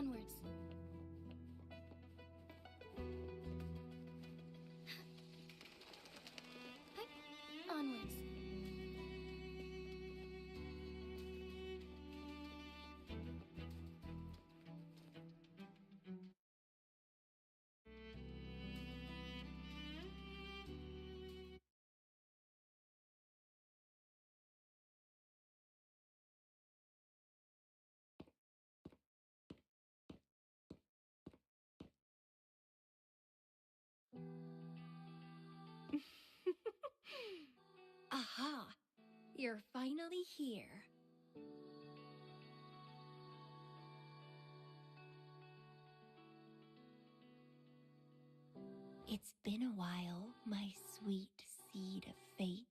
Onwards. Onwards. Aha! You're finally here. It's been a while, my sweet seed of fate.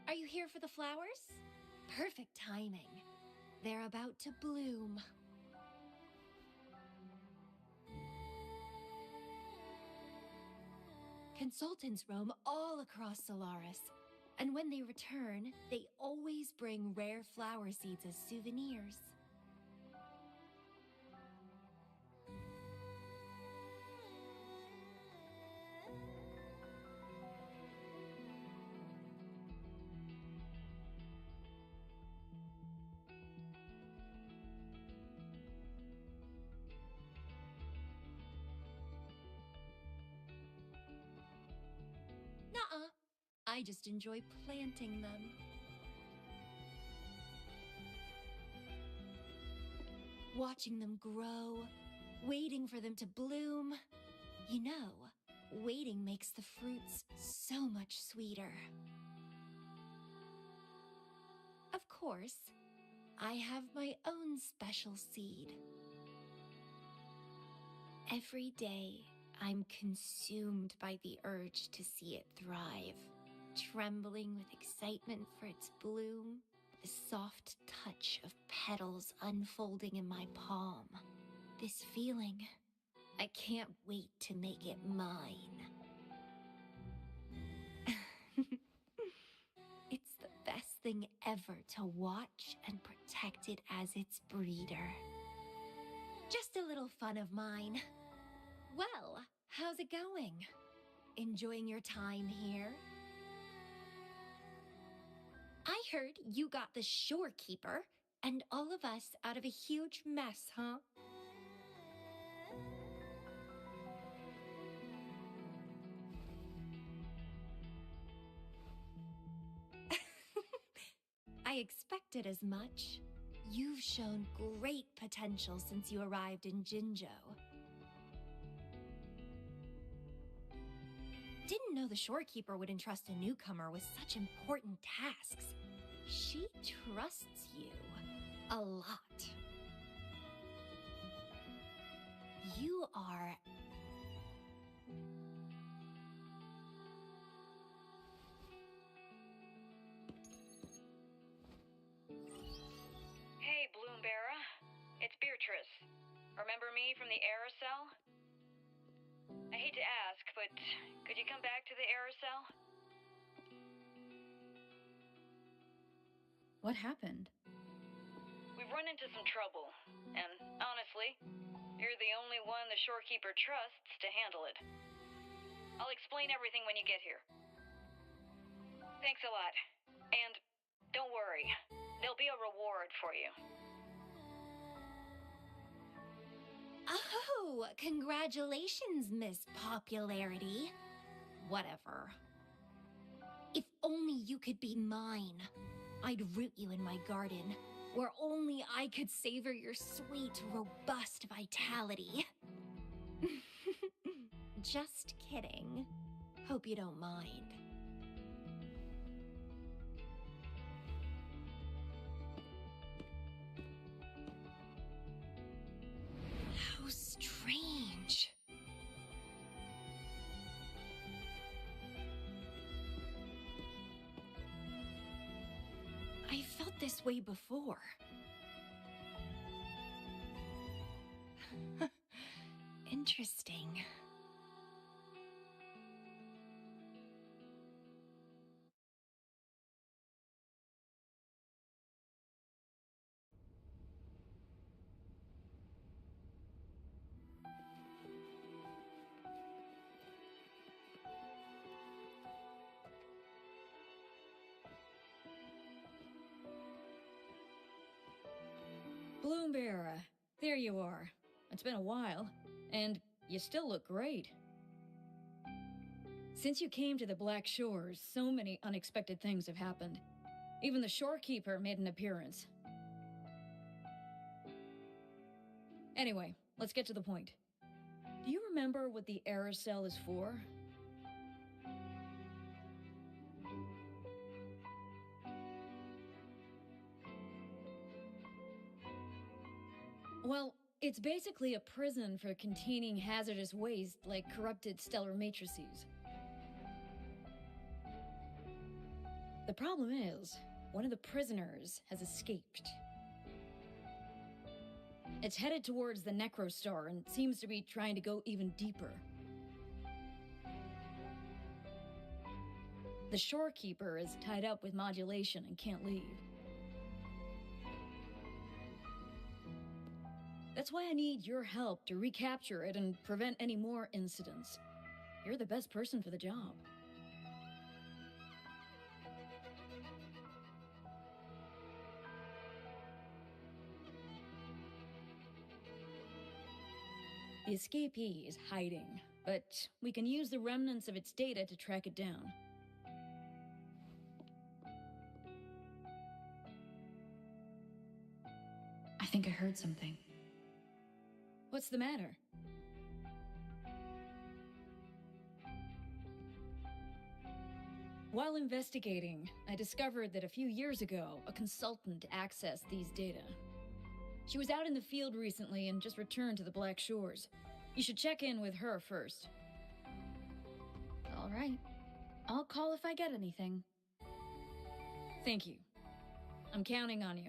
Are you here for the flowers? Perfect timing. They're about to bloom. Consultants roam all across Solaris, and when they return, they always bring rare flower seeds as souvenirs. Nuh-uh. I just enjoy planting them. Watching them grow, waiting for them to bloom. You know, waiting makes the fruits so much sweeter. Of course, I have my own special seed. Every day, I'm consumed by the urge to see it thrive, trembling with excitement for its bloom, the soft touch of petals unfolding in my palm. This feeling, I can't wait to make it mine. It's the best thing ever to watch and protect it as its breeder. Just a little fun of mine. Well, how's it going? Enjoying your time here? I heard you got the shorekeeper and all of us out of a huge mess, huh? I expected as much. You've shown great potential since you arrived in Jinzhou. Didn't know the shorekeeper would entrust a newcomer with such important tasks. She trusts you a lot. You are... Hey, Bloomberra. It's Beatrice. Remember me from the aerosol? I hate to ask, but could you come back to the aerosol? What happened? We've run into some trouble, and honestly, you're the only one the shorekeeper trusts to handle it. I'll explain everything when you get here. Thanks a lot. And don't worry, there'll be a reward for you. Oh, congratulations, Miss Popularity. Whatever. If only you could be mine. I'd root you in my garden, where only I could savor your sweet, robust vitality. Just kidding. Hope you don't mind. How strange. I felt this way before. Interesting. Bloom Bear, there you are. It's been a while, and you still look great. Since you came to the Black Shores, so many unexpected things have happened. Even the shorekeeper made an appearance. Anyway, let's get to the point. Do you remember what the error cell is for? Well, it's basically a prison for containing hazardous waste like corrupted stellar matrices. The problem is, one of the prisoners has escaped. It's headed towards the Necrostar and seems to be trying to go even deeper. The shorekeeper is tied up with modulation and can't leave. That's why I need your help to recapture it and prevent any more incidents. You're the best person for the job. The escapee is hiding, but we can use the remnants of its data to track it down. I think I heard something. What's the matter? While investigating, I discovered that a few years ago, a consultant accessed these data. She was out in the field recently and just returned to the Black Shores. You should check in with her first. All right. I'll call if I get anything. Thank you. I'm counting on you.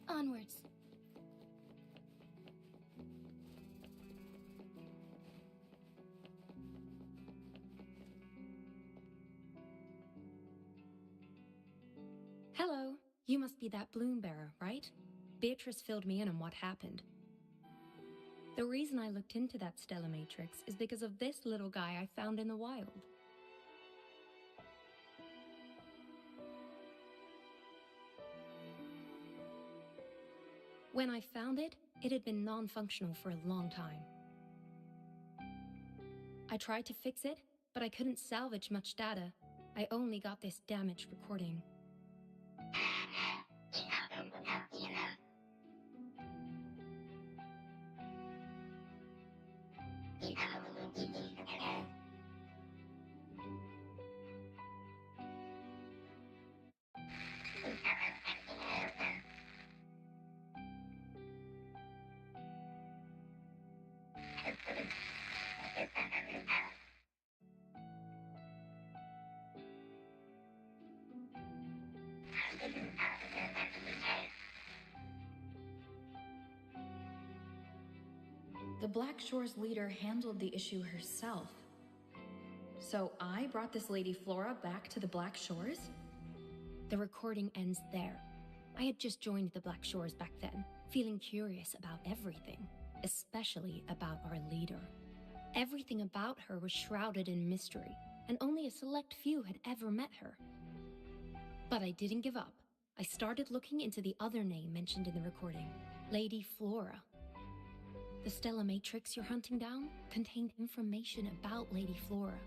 Onwards. Hello. You must be that bloom bearer, right? Beatrice filled me in on what happened. The reason I looked into that stellar matrix is because of this little guy I found in the wild. When I found it, it had been non-functional for a long time. I tried to fix it, but I couldn't salvage much data. I only got this damaged recording. The Black Shores leader handled the issue herself. So I brought this Lady Flora back to the Black Shores? The recording ends there. I had just joined the Black Shores back then, feeling curious about everything, especially about our leader. Everything about her was shrouded in mystery, and only a select few had ever met her. But I didn't give up. I started looking into the other name mentioned in the recording, Lady Flora. The stellar matrix you're hunting down contained information about Lady Flora.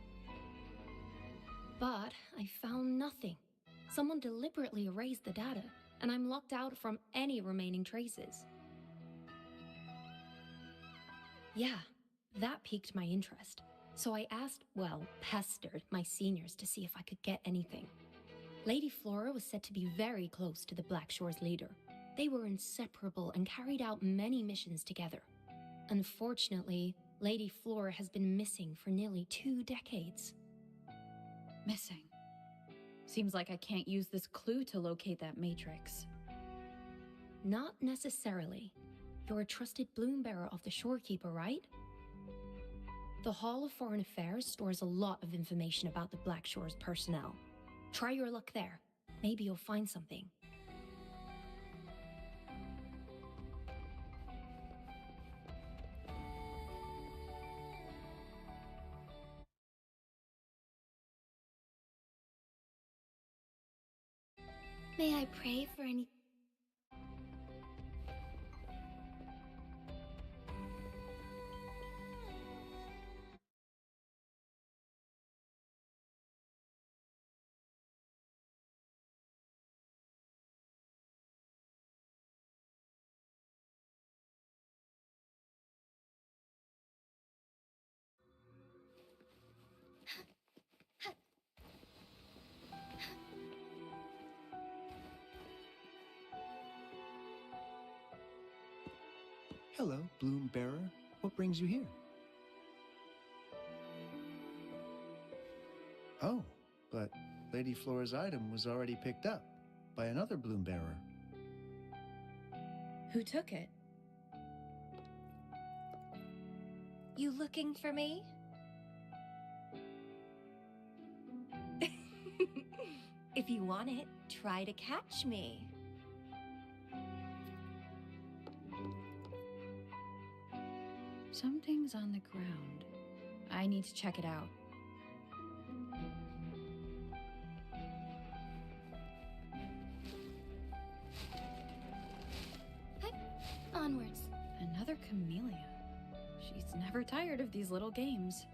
But I found nothing. Someone deliberately erased the data, and I'm locked out from any remaining traces. Yeah, that piqued my interest. So I pestered my seniors to see if I could get anything. Lady Flora was said to be very close to the Black Shores leader. They were inseparable and carried out many missions together. Unfortunately, Lady Flora has been missing for nearly 2 decades. Missing. Seems like I can't use this clue to locate that matrix. Not necessarily. You're a trusted bloom bearer of the Shorekeeper, right? The Hall of Foreign Affairs stores a lot of information about the Black Shore's personnel. Try your luck there. Maybe you'll find something. May I pray for any... Hello, Bloom Bearer. What brings you here? Oh, but Lady Flora's item was already picked up by another Bloom Bearer. Who took it? You looking for me? If you want it, try to catch me. Something's on the ground. I need to check it out. Onwards. Another Camellya. She's never tired of these little games.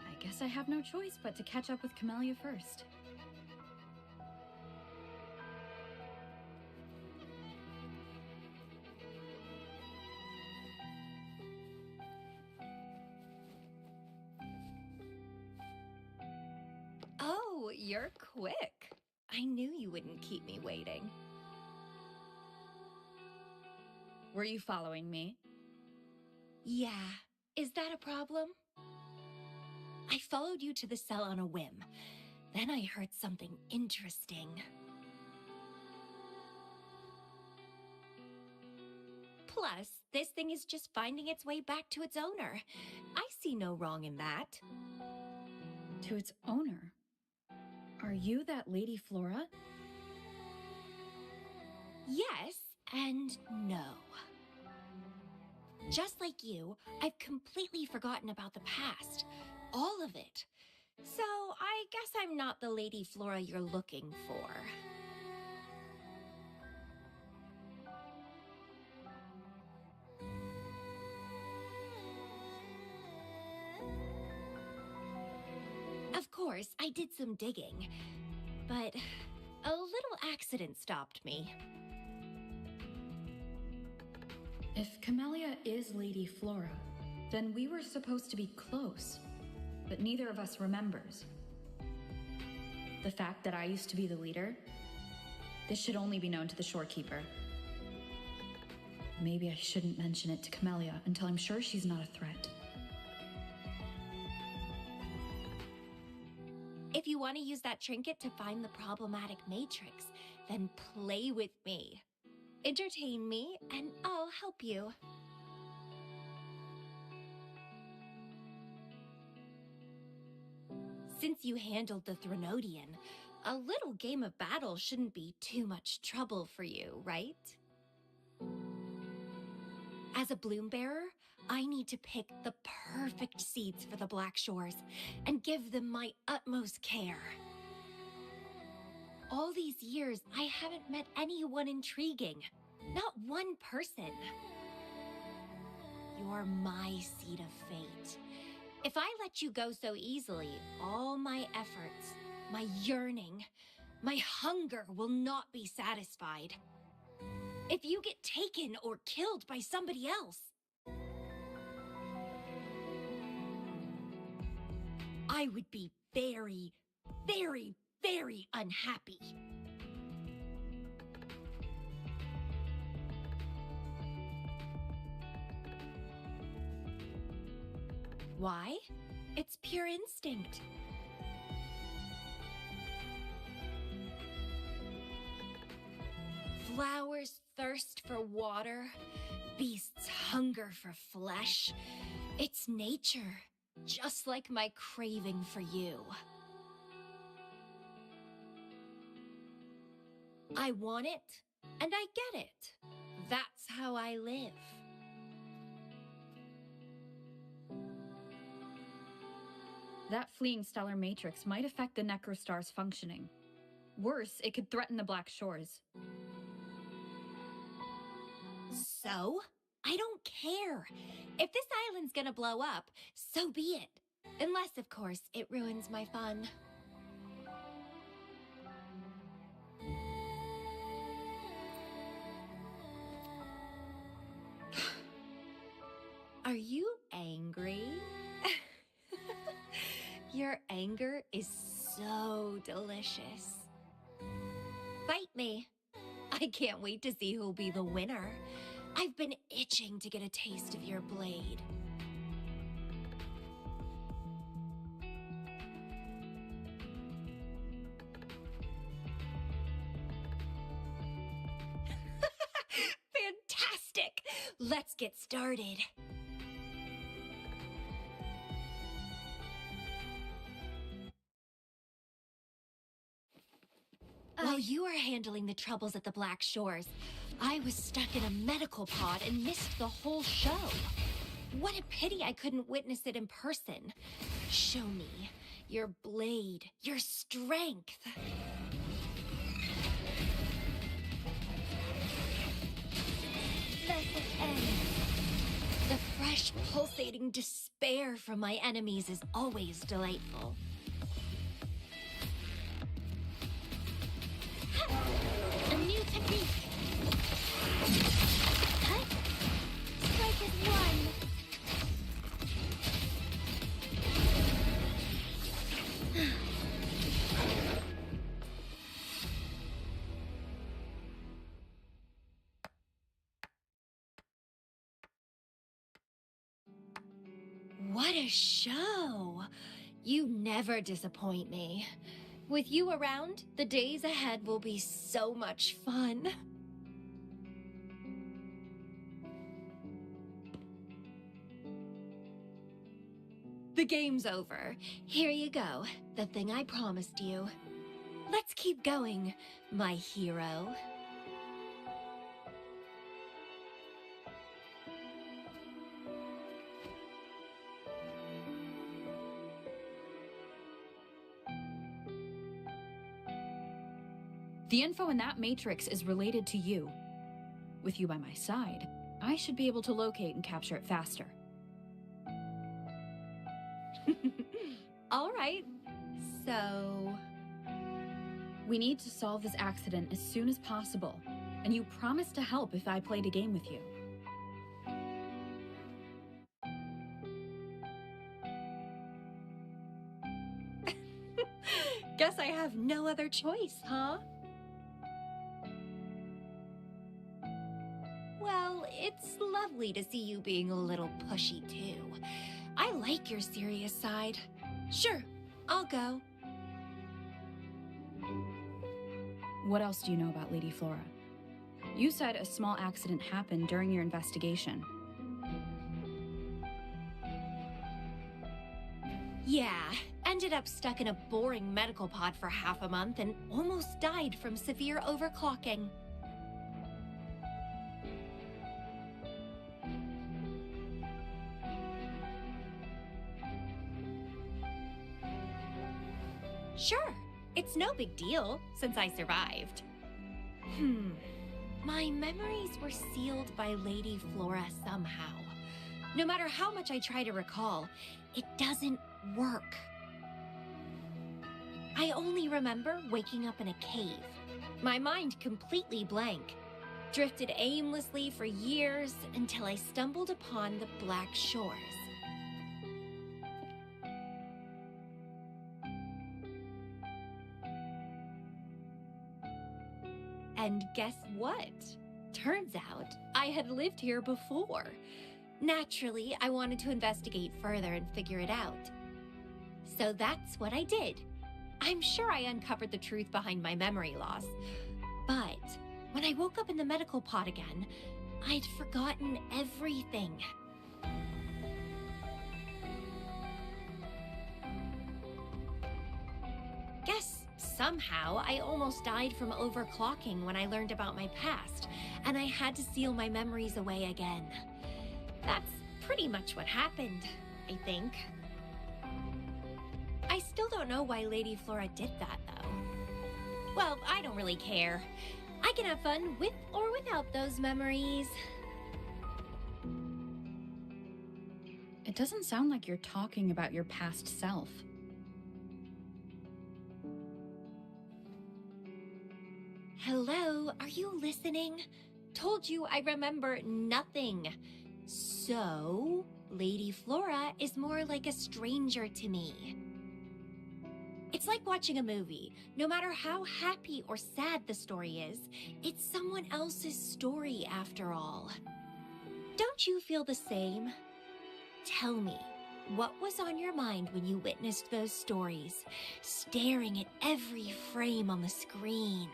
I guess I have no choice but to catch up with Camellya first. Oh, you're quick. I knew you wouldn't keep me waiting. Were you following me? Yeah. Is that a problem? I followed you to the cell on a whim. Then I heard something interesting. Plus, this thing is just finding its way back to its owner. I see no wrong in that. To its owner? Are you that Lady Flora? Yes and no. Just like you, I've completely forgotten about the past. All of it. So, I guess I'm not the Lady Flora you're looking for. Of course, I did some digging, but a little accident stopped me. If Camellya is Lady Flora, then we were supposed to be close, but neither of us remembers. The fact that I used to be the leader, this should only be known to the Shorekeeper. Maybe I shouldn't mention it to Camellya until I'm sure she's not a threat. If you want to use that trinket to find the problematic matrix, then play with me. Entertain me, and I'll help you. Since you handled the Threnodian, a little game of battle shouldn't be too much trouble for you, right? As a bloom bearer, I need to pick the perfect seeds for the Black Shores and give them my utmost care. All these years, I haven't met anyone intriguing. Not one person. You're my seed of fate. If I let you go so easily, all my efforts, my yearning, my hunger will not be satisfied. If you get taken or killed by somebody else, I would be very, very, very unhappy. Why? It's pure instinct. Flowers thirst for water. Beasts hunger for flesh. It's nature, just like my craving for you. I want it, and I get it. That's how I live. That fleeing stellar matrix might affect the Necrostar's functioning. Worse, it could threaten the Black Shores. So? I don't care. If this island's gonna blow up, so be it. Unless, of course, it ruins my fun. Are you angry? Your anger is so delicious. Fight me. I can't wait to see who'll be the winner. I've been itching to get a taste of your blade. Fantastic! Let's get started. While you were handling the troubles at the Black Shores, I was stuck in a medical pod and missed the whole show. What a pity I couldn't witness it in person. Show me your blade, your strength. Let it end. The fresh, pulsating despair from my enemies is always delightful. A new technique. Cut. Strike as one. What a show! You never disappoint me. With you around, the days ahead will be so much fun. The game's over. Here you go, the thing I promised you. Let's keep going, my hero. The info in that matrix is related to you. With you by my side, I should be able to locate and capture it faster. All right, so... We need to solve this accident as soon as possible, and you promised to help if I played a game with you. Guess I have no other choice, huh? Well, it's lovely to see you being a little pushy, too. I like your serious side. Sure, I'll go. What else do you know about Lady Flora? You said a small accident happened during your investigation. Yeah, ended up stuck in a boring medical pod for half a month and almost died from severe overclocking. Sure, it's no big deal since I survived. My memories were sealed by Lady Flora somehow. No matter how much I try to recall, it doesn't work. I only remember waking up in a cave, my mind completely blank, drifted aimlessly for years until I stumbled upon the Black Shores. And guess what? Turns out I had lived here before. Naturally, I wanted to investigate further and figure it out. So that's what I did. I'm sure I uncovered the truth behind my memory loss. But when I woke up in the medical pod again, I'd forgotten everything. Guess somehow I almost died from overclocking when I learned about my past, and I had to seal my memories away again. That's pretty much what happened, I think. I still don't know why Lady Flora did that, though. Well, I don't really care. I can have fun with or without those memories. It doesn't sound like you're talking about your past self. Hello, are you listening? Told you I remember nothing. So, Lady Flora is more like a stranger to me. It's like watching a movie. No matter how happy or sad the story is, it's someone else's story after all. Don't you feel the same? Tell me, what was on your mind when you witnessed those stories, staring at every frame on the screen?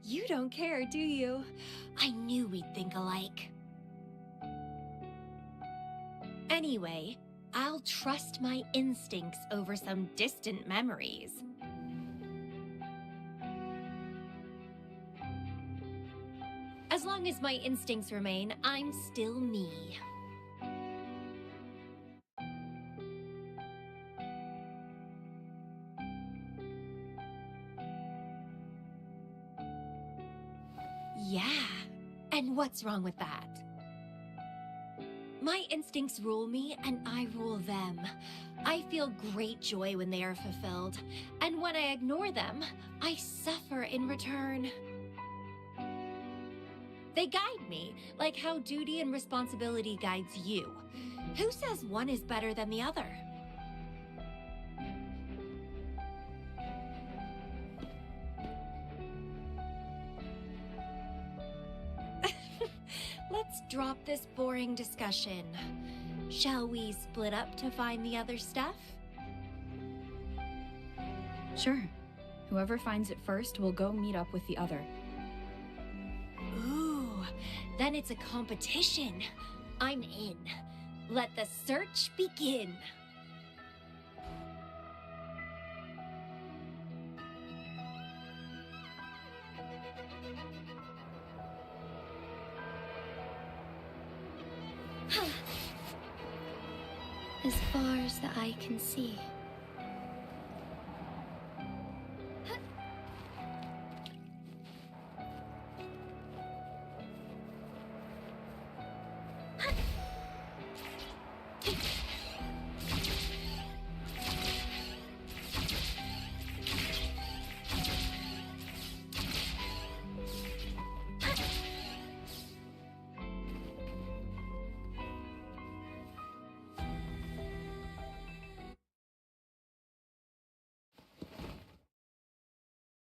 You don't care, do you? I knew we'd think alike. Anyway, I'll trust my instincts over some distant memories. As long as my instincts remain, I'm still me. Yeah, and what's wrong with that? My instincts rule me, and I rule them. I feel great joy when they are fulfilled, and when I ignore them, I suffer in return. They guide me, like how duty and responsibility guides you. Who says one is better than the other? Let's drop this boring discussion. Shall we split up to find the other stuff? Sure. Whoever finds it first will go meet up with the other. Ooh, then it's a competition. I'm in. Let the search begin. As far as the eye can see.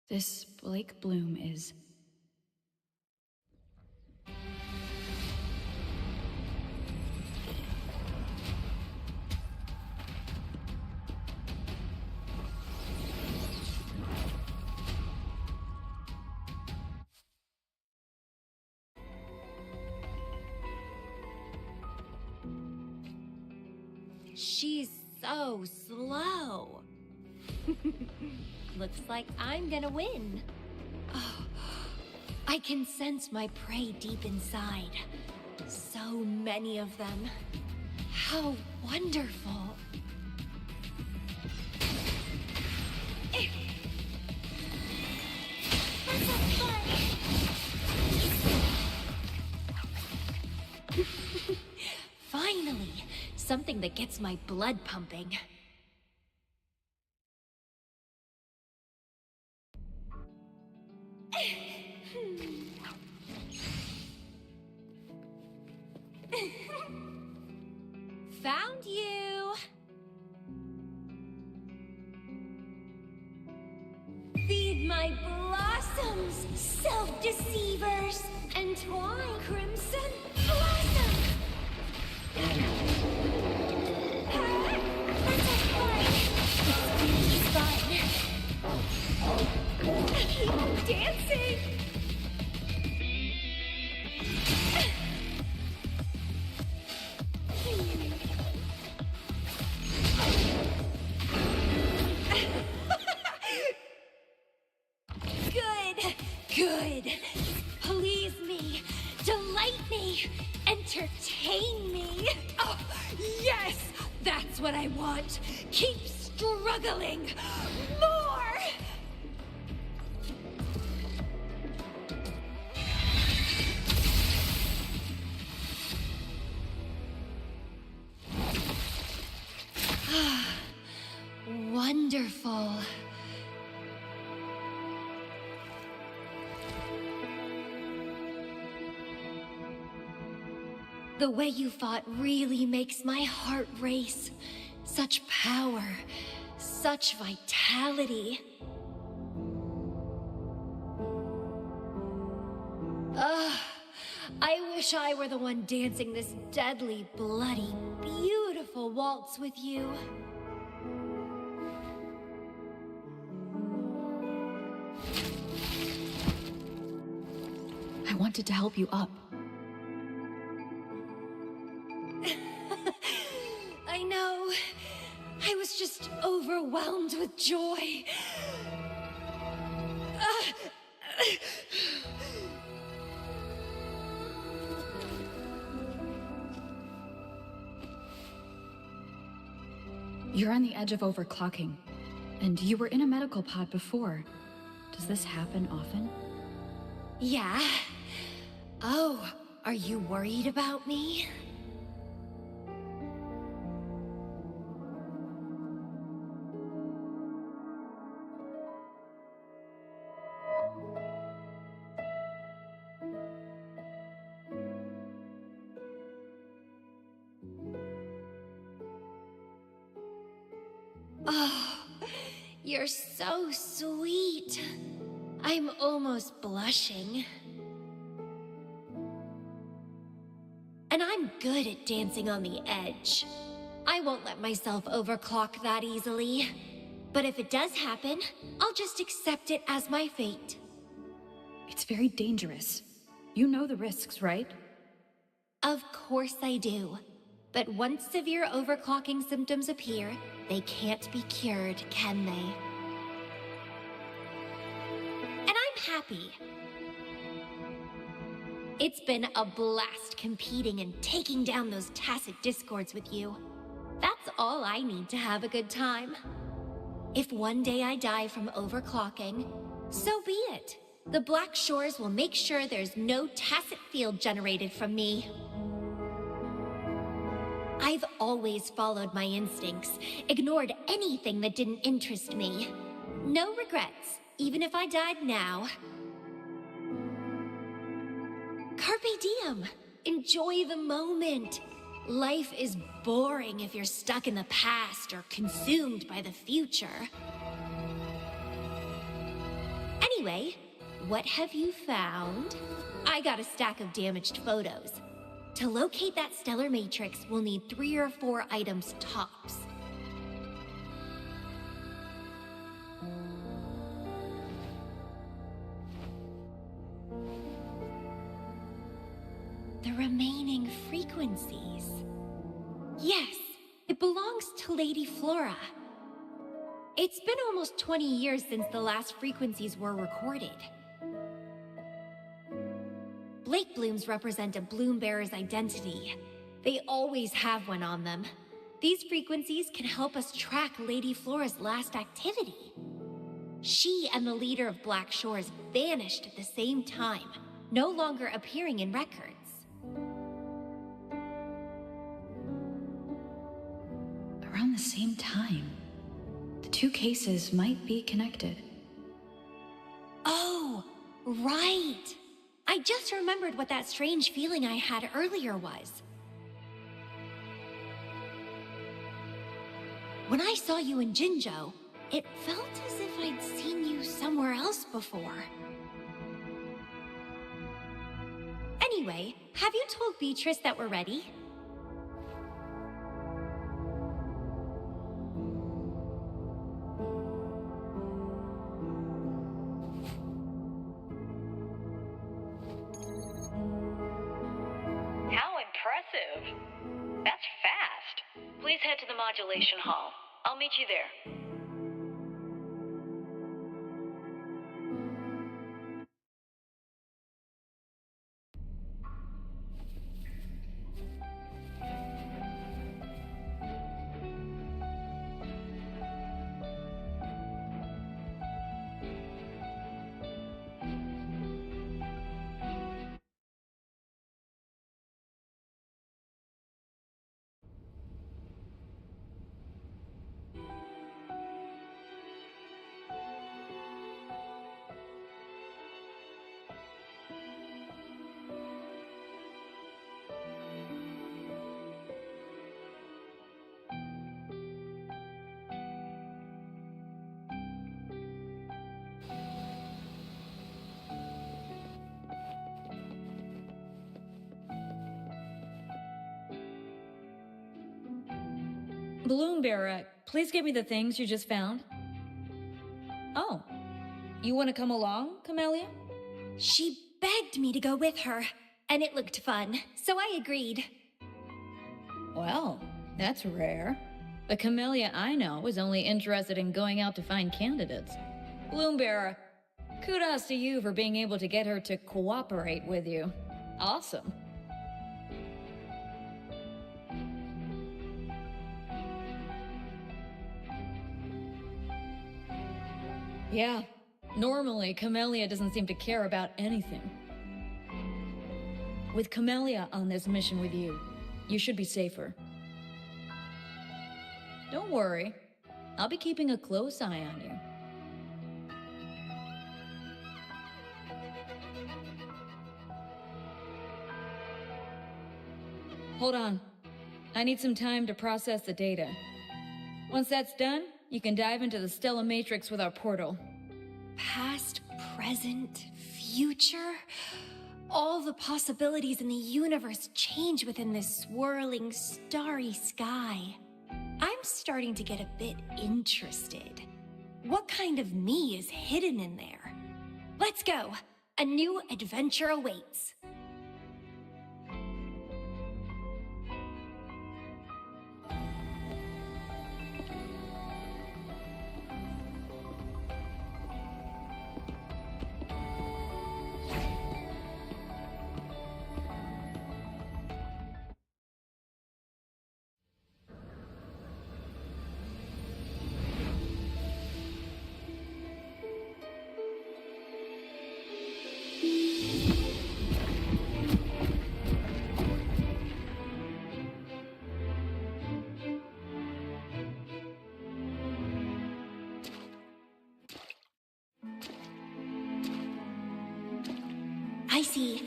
This Blake Bloom is... She's so slow. Looks like I'm gonna win. Oh, I can sense my prey deep inside. So many of them. How wonderful. That's so fun. Finally, something that gets my blood pumping. Found you! my blossoms, self-deceivers! Entwine, crimson blossom! That's fine. It's fine. Keep dancing! Good. Please me. Delight me. Entertain me. Oh, yes! That's what I want. Keep struggling. More! Wonderful. The way you fought really makes my heart race. Such power, such vitality. I wish I were the one dancing this deadly, bloody, beautiful waltz with you. I wanted to help you up. I know. I was just overwhelmed with joy. You're on the edge of overclocking, and you were in a medical pod before. Does this happen often? Yeah. Oh, are you worried about me? Oh, you're so sweet. I'm almost blushing. And I'm good at dancing on the edge. I won't let myself overclock that easily. But if it does happen, I'll just accept it as my fate. It's very dangerous. You know the risks, right? Of course I do. But once severe overclocking symptoms appear, they can't be cured, can they? And I'm happy. It's been a blast competing and taking down those tacit discords with you. That's all I need to have a good time. If one day I die from overclocking, so be it. The Black Shores will make sure there's no tacit field generated from me. I've always followed my instincts, ignored anything that didn't interest me. No regrets, even if I died now. Carpe diem. Enjoy the moment. Life is boring if you're stuck in the past or consumed by the future. Anyway, what have you found? I got a stack of damaged photos. To locate that stellar matrix, we'll need 3 or 4 items tops. The remaining frequencies. Yes, it belongs to Lady Flora. It's been almost 20 years since the last frequencies were recorded. Blake blooms represent a bloom bearer's identity. They always have one on them. These frequencies can help us track Lady Flora's last activity. She and the leader of Black Shores vanished at the same time, no longer appearing in records. Around the same time. The 2 cases might be connected. Oh, right! I just remembered what that strange feeling I had earlier was. When I saw you in Jinzhou, it felt as if I'd seen you somewhere else before. Anyway, have you told Beatrice that we're ready? How impressive. That's fast. Please head to the modulation hall. I'll meet you there. Bloomberry, please give me the things you just found. Oh, you want to come along, Camellya? She begged me to go with her, and it looked fun, so I agreed. Well, that's rare. The Camellya I know is only interested in going out to find candidates. Bloomberry, kudos to you for being able to get her to cooperate with you. Awesome. Yeah, normally Camellya doesn't seem to care about anything. With Camellya on this mission with you, you should be safer. Don't worry, I'll be keeping a close eye on you. Hold on. I need some time to process the data. Once that's done, you can dive into the Stella Matrix with our portal. Past, present, future. All the possibilities in the universe change within this swirling, starry sky. I'm starting to get a bit interested. What kind of me is hidden in there? Let's go. A new adventure awaits. I see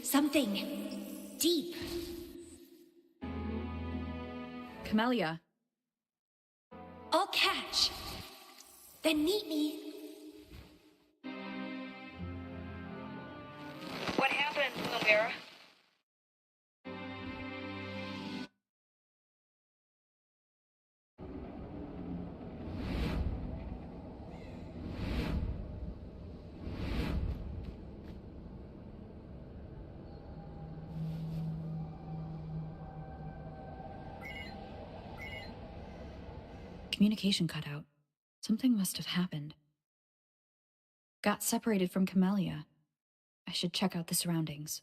something deep. Camellya, I'll catch. Then meet me. What happened, Camellya? communication cut out. Something must have happened. Got separated from Camellya. I should check out the surroundings.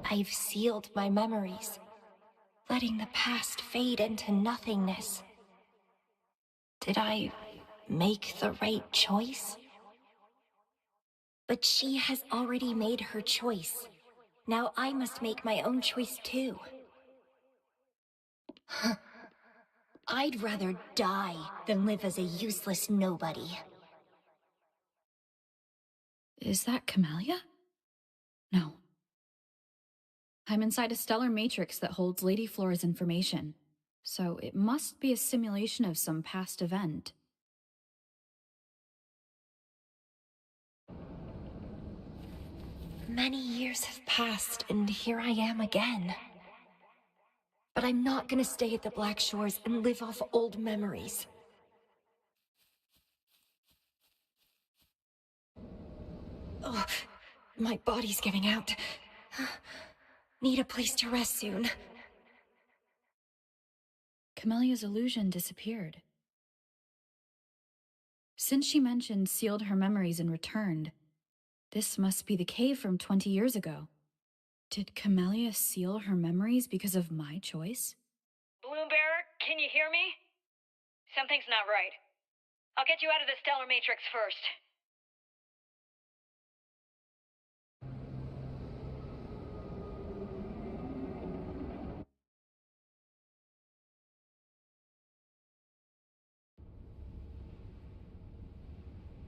I've sealed my memories, letting the past fade into nothingness. Did I make the right choice? But she has already made her choice. Now I must make my own choice too. I'd rather die than live as a useless nobody. Is that Camellya? No. I'm inside a stellar matrix that holds Lady Flora's information. So it must be a simulation of some past event. Many years have passed, and here I am again. But I'm not gonna stay at the Black Shores and live off old memories. Oh, my body's giving out. Need a place to rest soon. Camellya's illusion disappeared. Since she mentioned sealed her memories and returned, this must be the cave from 20 years ago. Did Camellya seal her memories because of my choice? Bloombearer, can you hear me? Something's not right. I'll get you out of the stellar matrix first.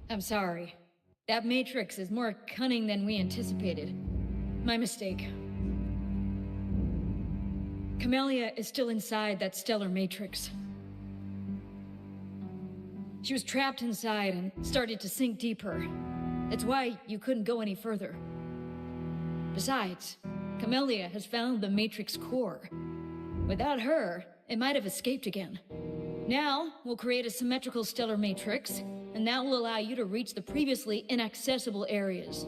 I'm sorry. That matrix is more cunning than we anticipated. My mistake. Camellya is still inside that stellar matrix. She was trapped inside and started to sink deeper. That's why you couldn't go any further. Besides, Camellya has found the matrix core. Without her, it might have escaped again. Now, we'll create a symmetrical stellar matrix, and that will allow you to reach the previously inaccessible areas.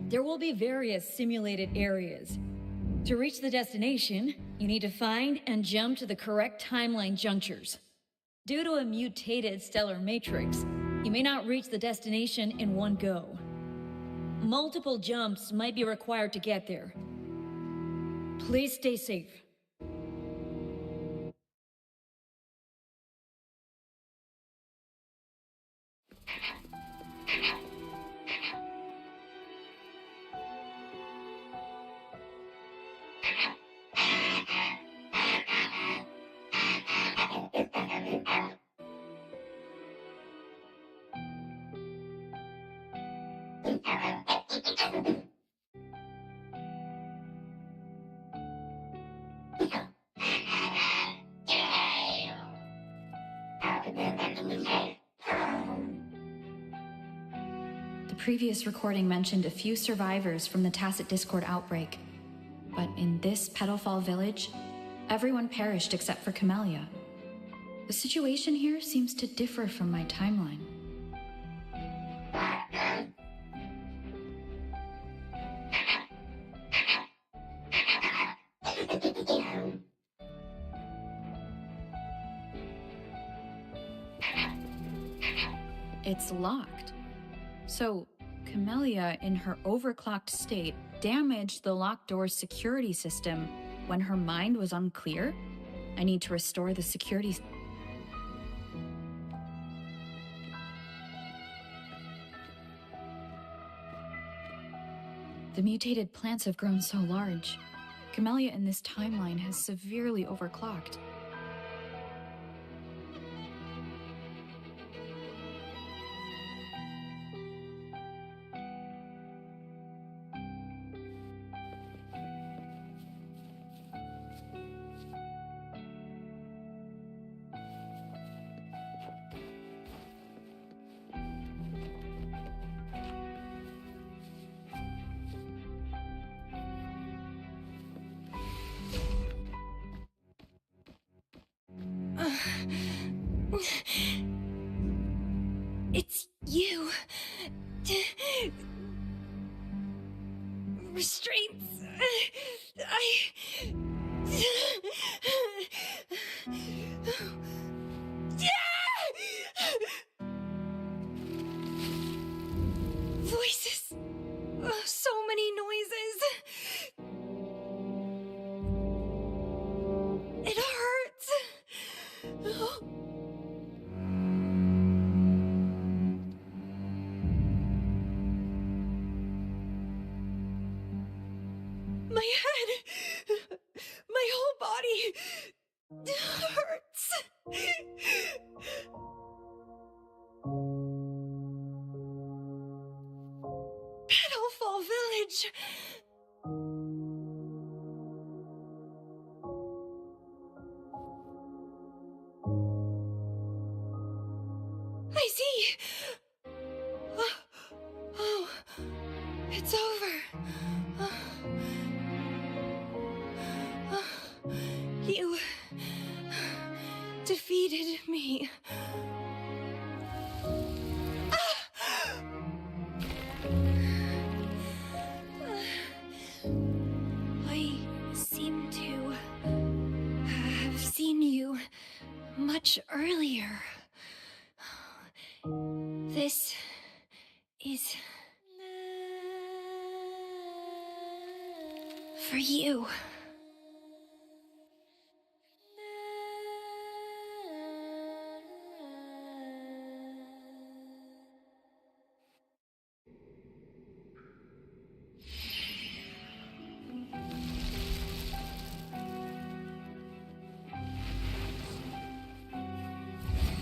There will be various simulated areas. To reach the destination, you need to find and jump to the correct timeline junctures. Due to a mutated stellar matrix, you may not reach the destination in one go. Multiple jumps might be required to get there. Please stay safe. The previous recording mentioned a few survivors from the Tacit Discord outbreak. But in this Petalfall village, everyone perished except for Camellya. The situation here seems to differ from my timeline. It's locked. So, Camellya, in her overclocked state, damaged the locked door's security system when her mind was unclear? I need to restore the security. The mutated plants have grown so large. Camellya in this timeline has severely overclocked. It's you. Restraints. Voices. So many noises. It hurts. Petalfall Village! I see! Oh, it's over. You defeated me. I seem to have seen you much earlier. This is for you.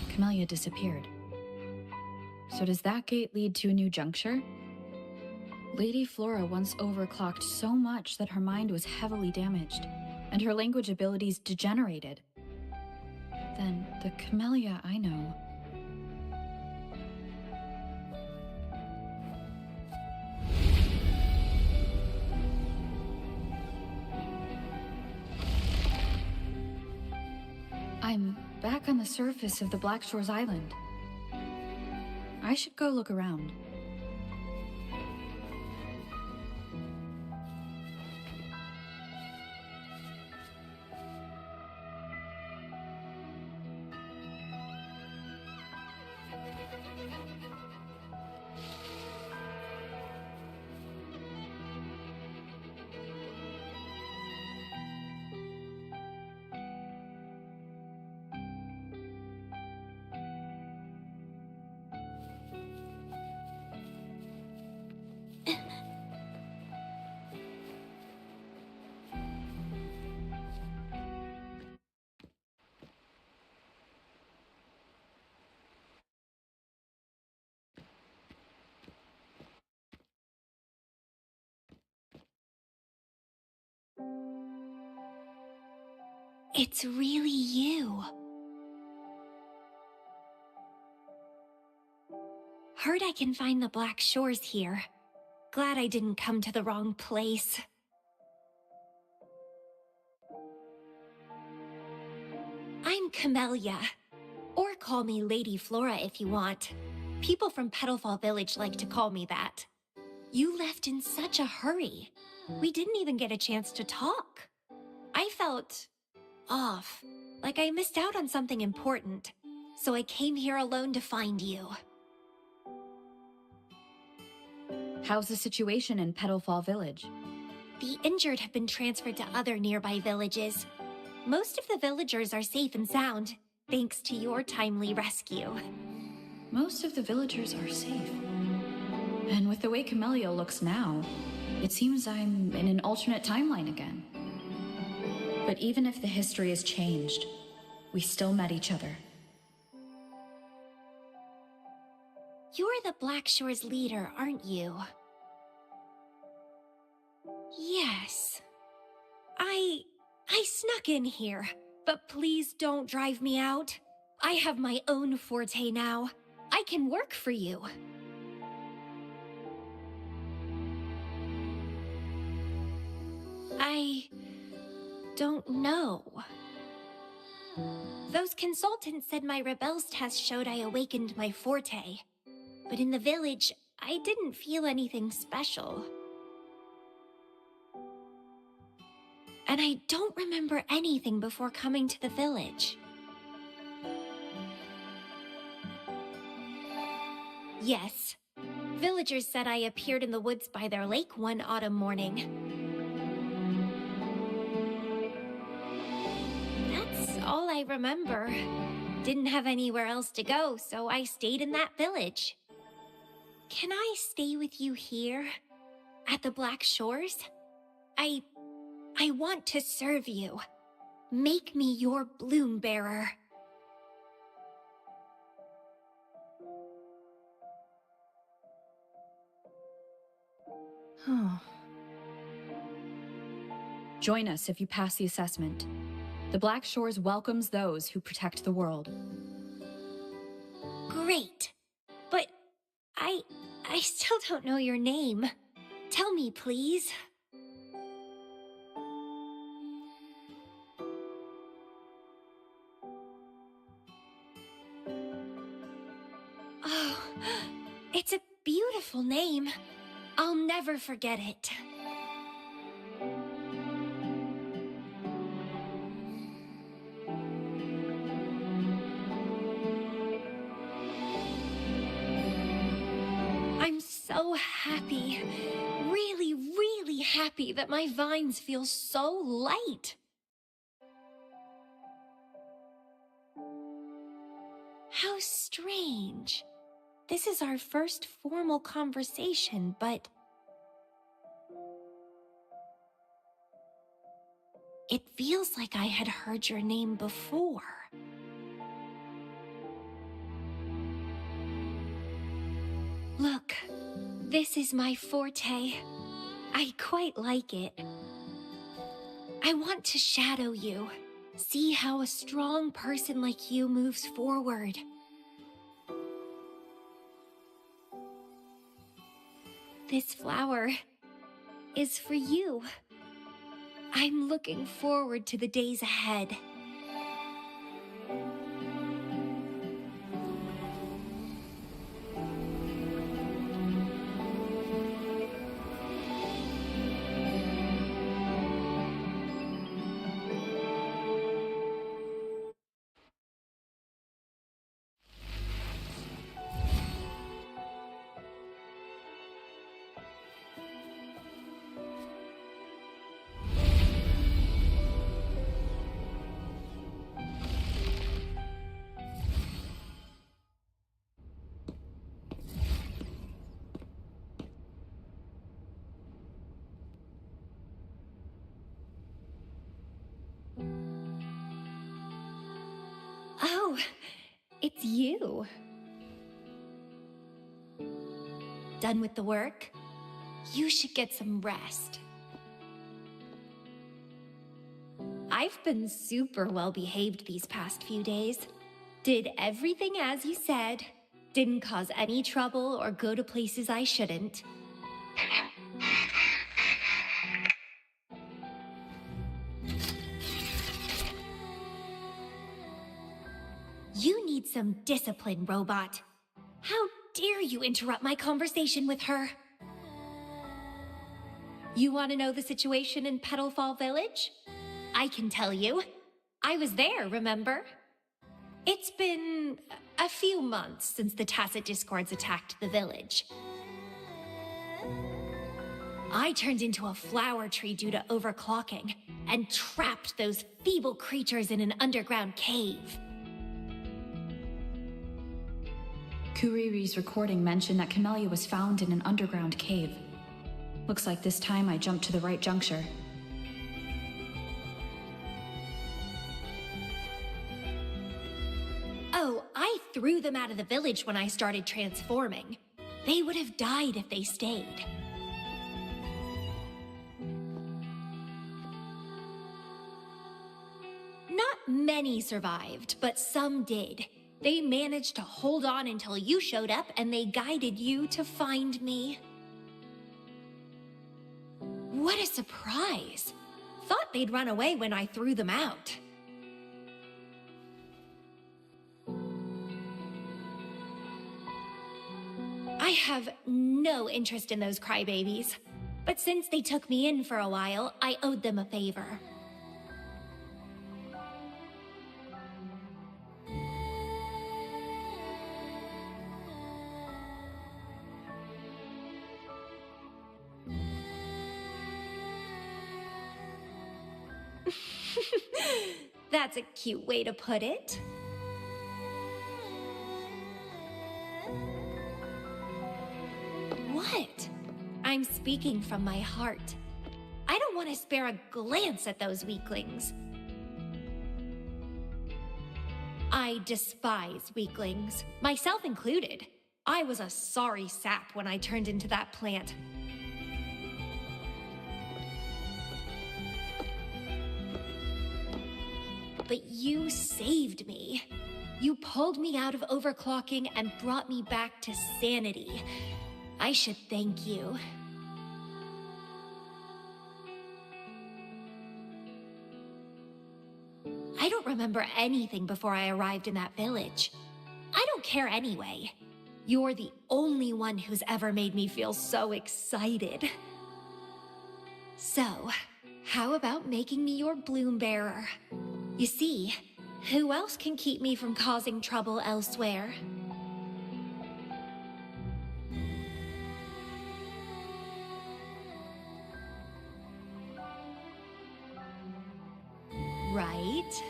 Camellya disappeared. So does that gate lead to a new juncture? Lady Flora once overclocked so much that her mind was heavily damaged, and her language abilities degenerated. Then the Camellya I know... I'm back on the surface of the Black Shores Island. I should go look around. It's really you. Heard I can find the Black Shores here. Glad I didn't come to the wrong place. I'm Camellya. Or call me Lady Flora if you want. People from Petalfall Village like to call me that. You left in such a hurry. We didn't even get a chance to talk. I felt off, like I missed out on something important. So I came here alone to find you. How's the situation in Petalfall Village? The injured have been transferred to other nearby villages. Most of the villagers are safe and sound, thanks to your timely rescue. Most of the villagers are safe. And with the way Camellya looks now, it seems I'm in an alternate timeline again. But even if the history has changed, we still met each other. You're the Black Shores leader, aren't you? Yes. I snuck in here, but please don't drive me out. I have my own forte now. I can work for you. I don't know. Those consultants said my rebels test showed I awakened my forte. But in the village, I didn't feel anything special. And I don't remember anything before coming to the village. Yes. Villagers said I appeared in the woods by their lake one autumn morning. That's all I remember. Didn't have anywhere else to go, so I stayed in that village. Can I stay with you here? At the Black Shores? I want to serve you. Make me your bloom bearer. Join us if you pass the assessment. The Black Shores welcomes those who protect the world. Great. But I still don't know your name. Tell me, please. Oh, it's a beautiful name. I'll never forget it. I'm so happy. Really, really happy that my vines feel so light. How strange. This is our first formal conversation, but it feels like I had heard your name before. Look, this is my forte. I quite like it. I want to shadow you, see how a strong person like you moves forward. This flower is for you. I'm looking forward to the days ahead. Oh, it's you. Done with the work? You should get some rest. I've been super well behaved these past few days. Did everything as you said. Didn't cause any trouble or go to places I shouldn't. You need some discipline, robot. How dare you interrupt my conversation with her? You want to know the situation in Petalfall Village? I can tell you. I was there, remember? It's been a few months since the Tacit Discords attacked the village. I turned into a flower tree due to overclocking and trapped those feeble creatures in an underground cave. Kuriri's recording mentioned that Camellya was found in an underground cave. Looks like this time I jumped to the right juncture. Oh, I threw them out of the village when I started transforming. They would have died if they stayed. Not many survived, but some did. They managed to hold on until you showed up and they guided you to find me. What a surprise! Thought they'd run away when I threw them out. I have no interest in those crybabies, but since they took me in for a while, I owed them a favor. That's a cute way to put it. What? I'm speaking from my heart. I don't want to spare a glance at those weaklings. I despise weaklings, myself included. I was a sorry sap when I turned into that plant. but you saved me. You pulled me out of overclocking and brought me back to sanity. I should thank you. I don't remember anything before I arrived in that village. I don't care anyway. You're the only one who's ever made me feel so excited. So, how about making me your bloom bearer? You see, who else can keep me from causing trouble elsewhere? Right?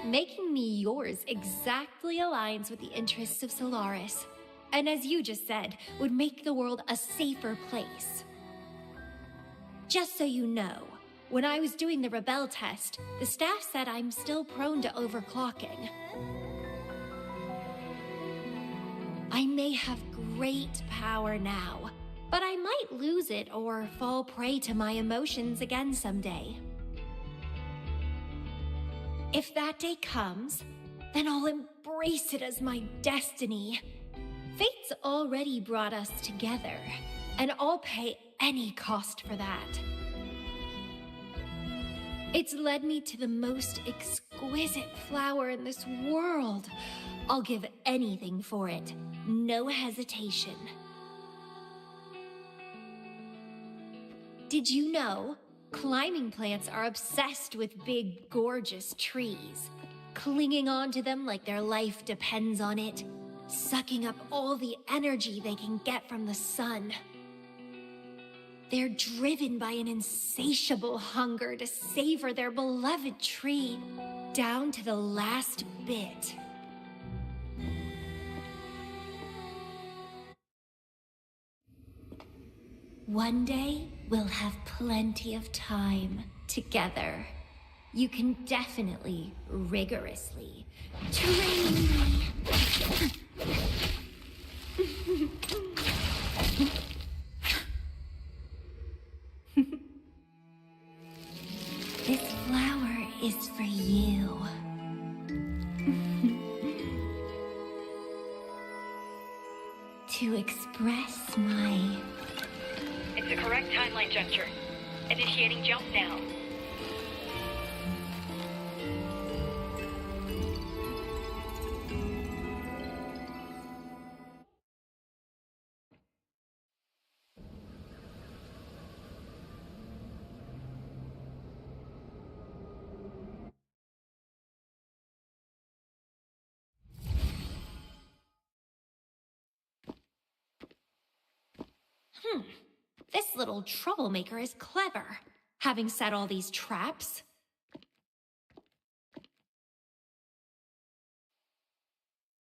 Making me yours exactly aligns with the interests of Solaris. And as you just said, would make the world a safer place. Just so you know, when I was doing the Rebel test, the staff said I'm still prone to overclocking. I may have great power now, but I might lose it or fall prey to my emotions again someday. If that day comes, then I'll embrace it as my destiny. Fate's already brought us together, and I'll pay any cost for that. It's led me to the most exquisite flower in this world. I'll give anything for it, no hesitation. Did you know? Climbing plants are obsessed with big, gorgeous trees, clinging onto them like their life depends on it, sucking up all the energy they can get from the sun. They're driven by an insatiable hunger to savor their beloved tree down to the last bit. One day, we'll have plenty of time together. You can definitely, rigorously train me. This flower is for you. To express my... It's the correct timeline juncture. Initiating jump now. This little troublemaker is clever, having set all these traps.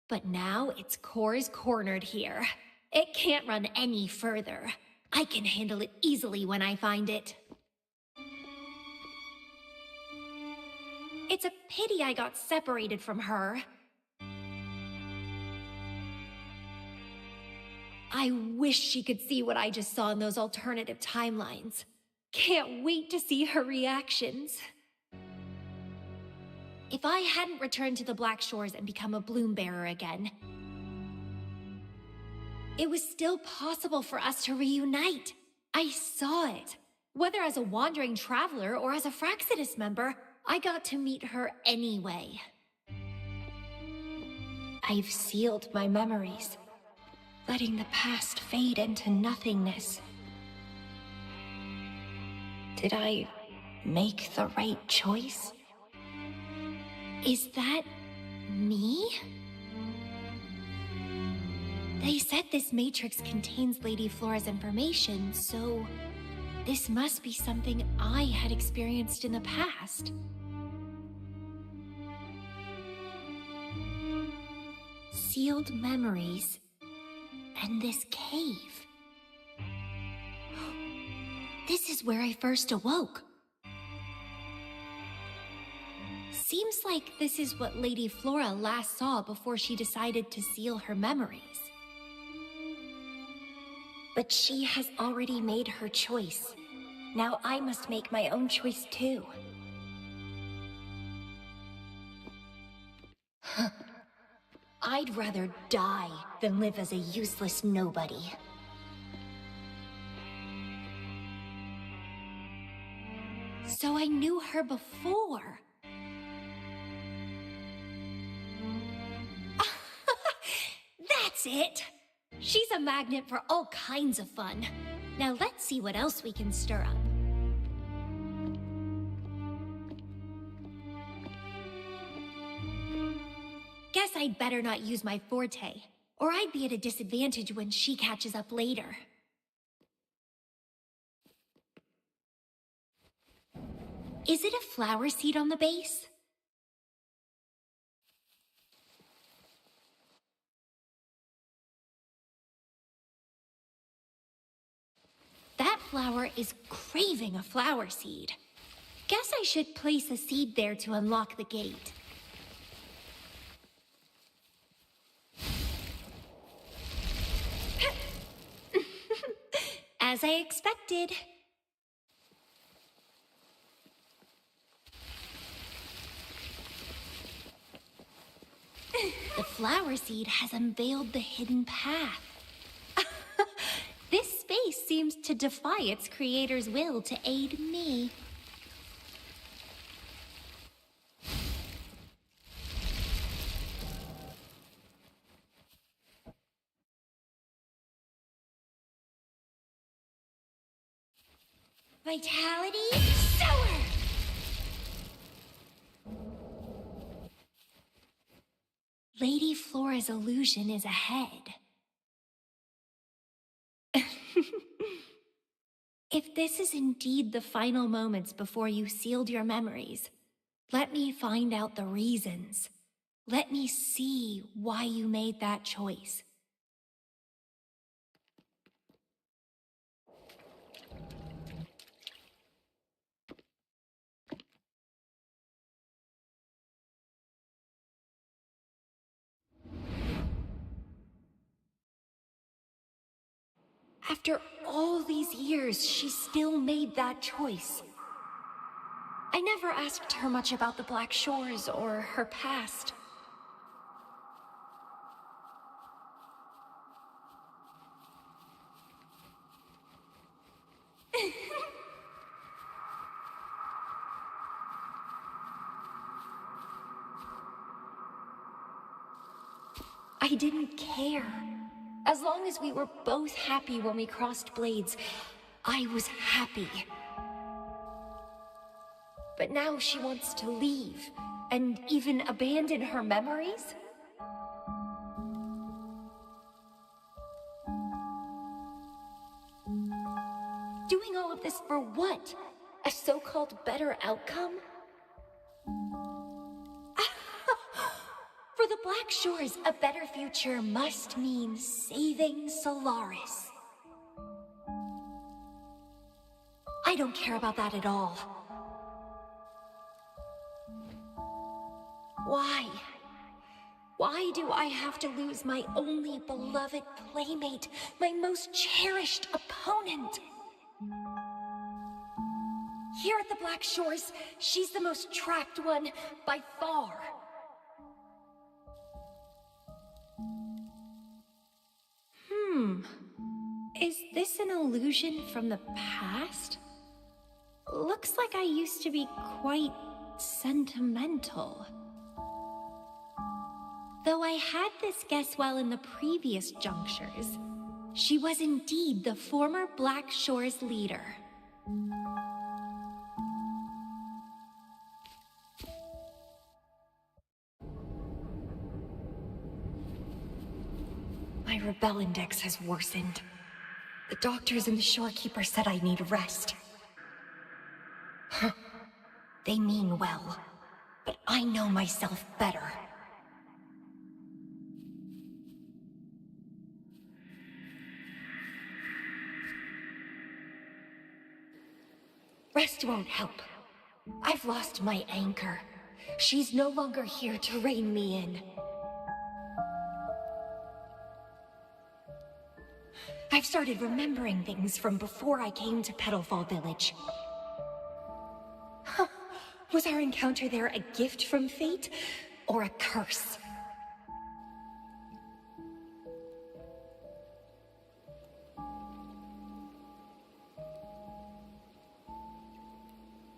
But now its core is cornered here. It can't run any further. I can handle it easily when I find it. It's a pity I got separated from her. I wish she could see what I just saw in those alternative timelines. Can't wait to see her reactions. If I hadn't returned to the Black Shores and become a bloom bearer again, it was still possible for us to reunite. I saw it. Whether as a wandering traveler or as a Fraxidus member, I got to meet her anyway. I've sealed my memories, letting the past fade into nothingness. Did I make the right choice? Is that me? They said this matrix contains Lady Flora's information, so this must be something I had experienced in the past. Sealed memories and this cave. This is where I first awoke. Seems like this is what Lady Flora last saw before she decided to seal her memories. But she has already made her choice. Now I must make my own choice too. I'd rather die than live as a useless nobody. So I knew her before. That's it! She's a magnet for all kinds of fun. Now let's see what else we can stir up. Guess I'd better not use my forte, or I'd be at a disadvantage when she catches up later. Is it a flower seed on the base? That flower is craving a flower seed. Guess I should place a seed there to unlock the gate. As I expected. The flower seed has unveiled the hidden path. This space seems to defy its creator's will to aid me. Vitality Sower! Lady Flora's illusion is ahead. If this is indeed the final moments before you sealed your memories, let me find out the reasons. Let me see why you made that choice. After all these years, she still made that choice. I never asked her much about the Black Shores or her past. I didn't care. As long as we were both happy when we crossed blades, I was happy. But now she wants to leave, and even abandon her memories? Doing all of this for what? A so-called better outcome? For the Black Shores, a better future must mean saving Solaris. I don't care about that at all. Why? Why do I have to lose my only beloved playmate, my most cherished opponent? Here at the Black Shores, she's the most trapped one by far. Is this an illusion from the past? Looks like I used to be quite sentimental. Though I had this guess well in the previous junctures, she was indeed the former Black Shores leader. My rebel index has worsened. The doctors and the shorekeeper said I need rest. Huh. They mean well, but I know myself better. Rest won't help. I've lost my anchor. She's no longer here to rein me in. I've started remembering things from before I came to Petalfall Village. Huh. Was our encounter there a gift from fate, or a curse?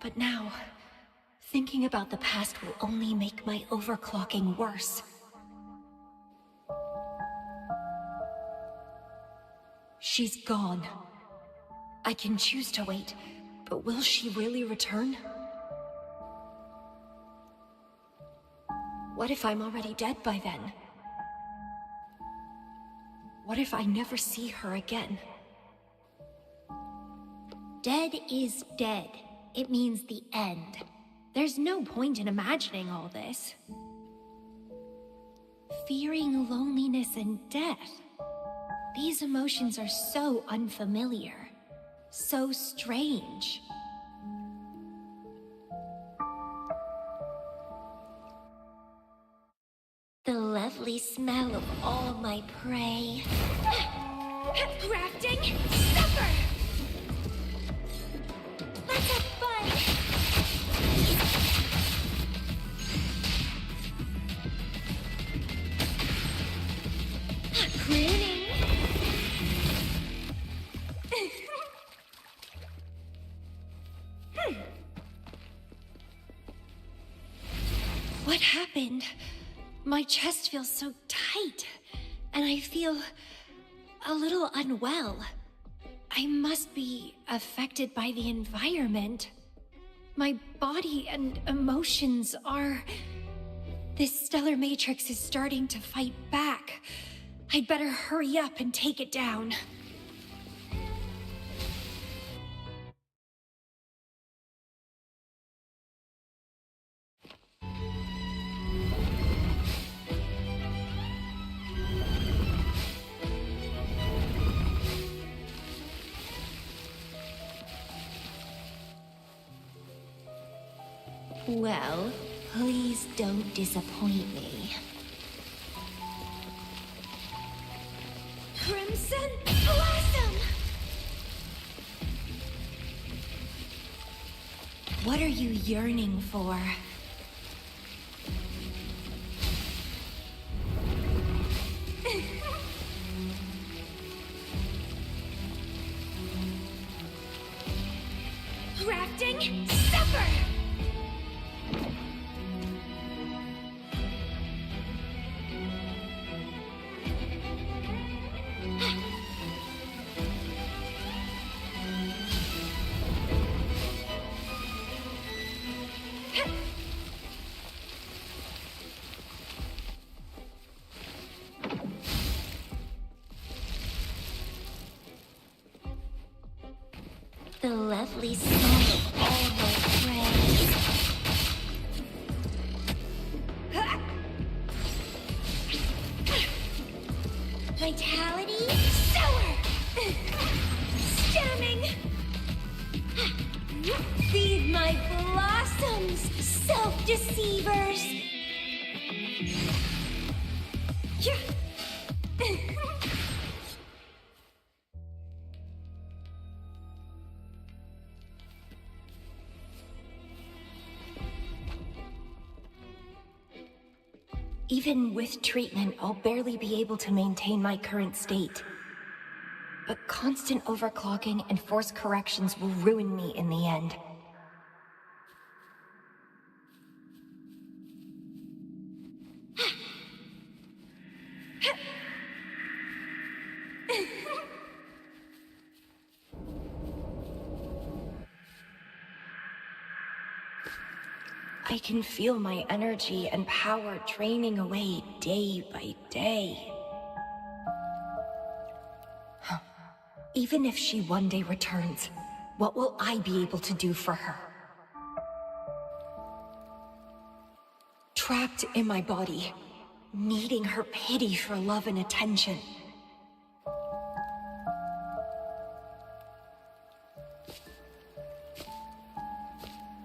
But now, thinking about the past will only make my overclocking worse. She's gone. I can choose to wait, but will she really return? What if I'm already dead by then? What if I never see her again? Dead is dead. It means the end. There's no point in imagining all this. Fearing loneliness and death. These emotions are so unfamiliar. So strange. The lovely smell of all my prey. Grafting, suffer! Let's have fun! Pruning! What happened? My chest feels so tight, and I feel a little unwell. I must be affected by the environment. My body and emotions are... This stellar matrix is starting to fight back. I'd better hurry up and take it down. Well, please don't disappoint me. Crimson Blossom! What are you yearning for? Crafting, suffer! The lovely smell of all my prey. Vitality, sour! Stemming! Feed my blossoms, self-deceivers! Even with treatment, I'll barely be able to maintain my current state. But constant overclocking and forced corrections will ruin me in the end. I can feel my energy and power draining away day by day. Even if she one day returns, what will I be able to do for her? Trapped in my body, needing her pity for love and attention.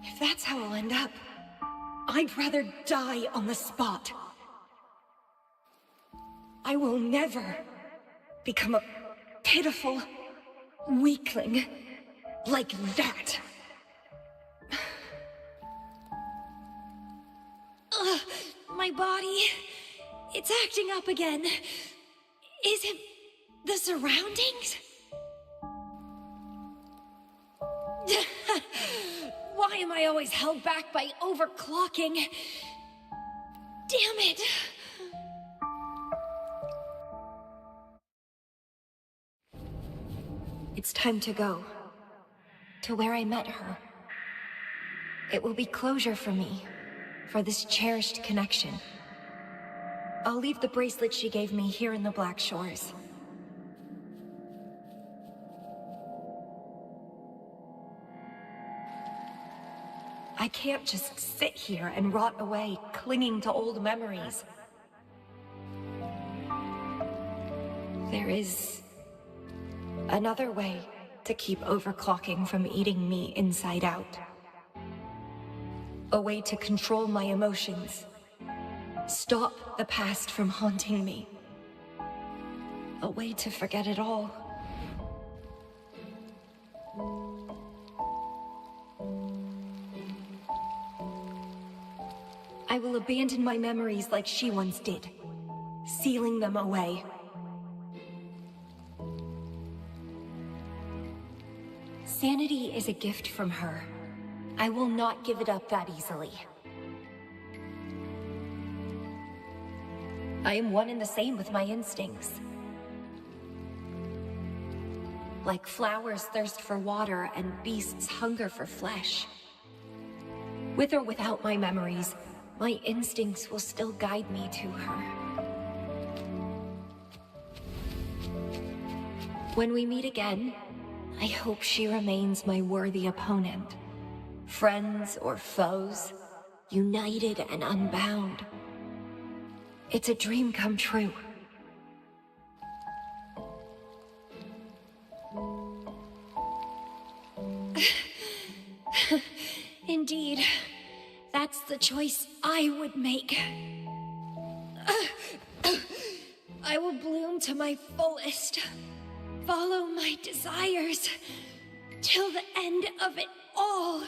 If that's how I'll end up, I'd rather die on the spot. I will never become a pitiful weakling like that. My body, it's acting up again. Is it the surroundings? Why am I always held back by overclocking? Damn it! It's time to go. To where I met her. It will be closure for me. For this cherished connection. I'll leave the bracelet she gave me here in the Black Shores. I can't just sit here and rot away, clinging to old memories. There is another way to keep overclocking from eating me inside out. A way to control my emotions. Stop the past from haunting me. A way to forget it all. I will abandon my memories like she once did, sealing them away. Sanity is a gift from her. I will not give it up that easily. I am one and the same with my instincts. Like flowers thirst for water and beasts hunger for flesh. With or without my memories, my instincts will still guide me to her. When we meet again, I hope she remains my worthy opponent. Friends or foes, united and unbound. It's a dream come true. Indeed, that's the choice I would make. I will bloom to my fullest, follow my desires, till the end of it all.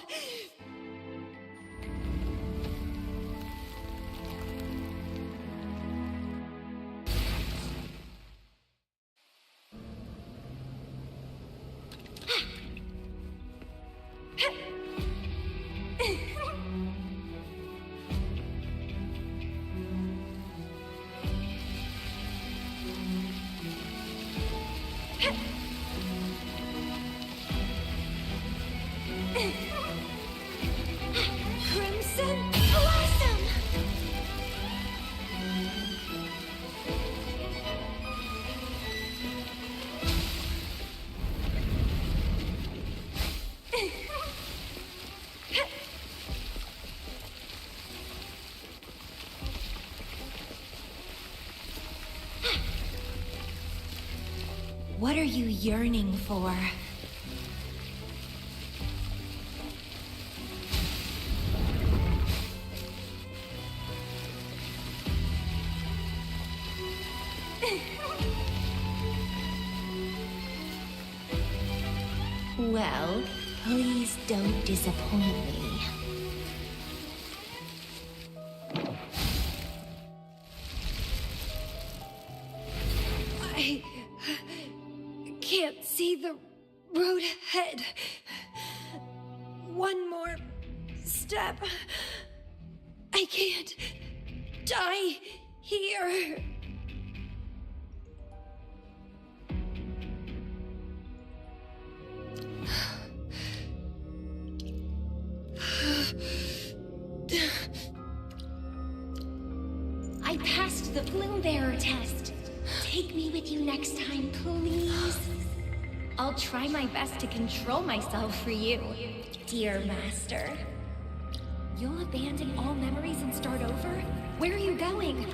Crimson Blossom! What are you yearning for? Well, please don't disappoint me. I can't see the road ahead. One more step. I can't die here. I passed the Bloom Bearer test. Take me with you next time, please. I'll try my best to control myself for you, dear master. You'll abandon all memories and start over? Where are you going?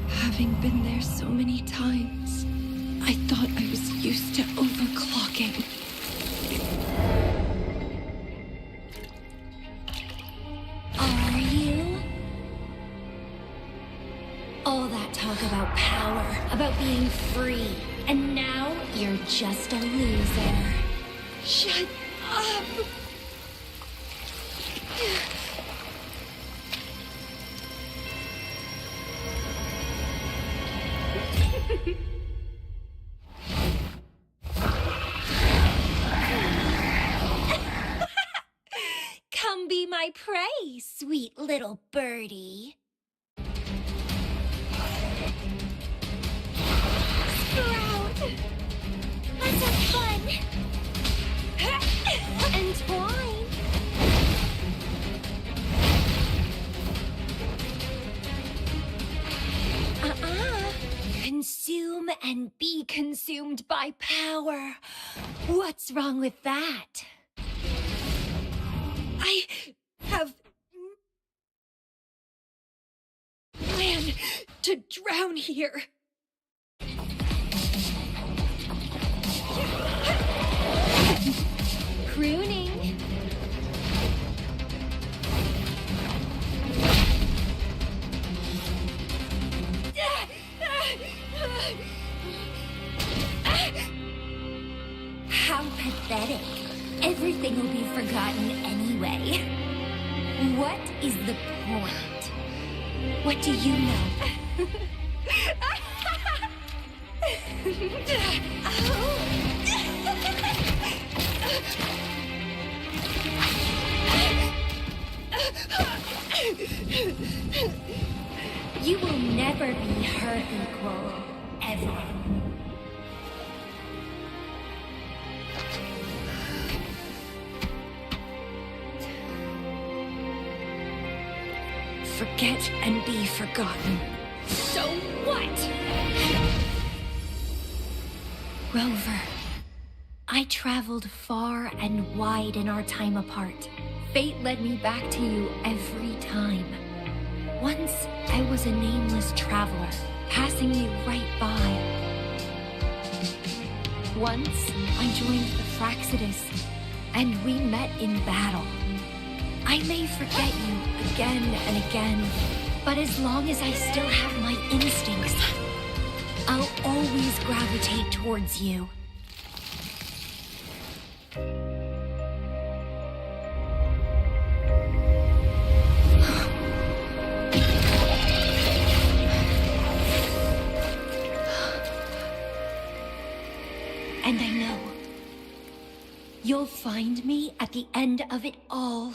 Having been there so many times, I thought I was used to overclocking. Are you? All that talk about power, about being free, and now you're just a loser. Shut up! prey, sweet little birdie. Sprout! Let's have fun! Entwine! Consume and be consumed by power. What's wrong with that? I have planned to drown here. Crooning. How pathetic. Everything will be forgotten anyway. What is the point? What do you know? You will never be her equal, ever. Forget and be forgotten. So what? Rover, I traveled far and wide in our time apart. Fate led me back to you every time. Once, I was a nameless traveler, passing me right by. Once, I joined the Fraxidus, and we met in battle. I may forget you again and again, but as long as I still have my instincts, I'll always gravitate towards you. And I know you'll find me at the end of it all.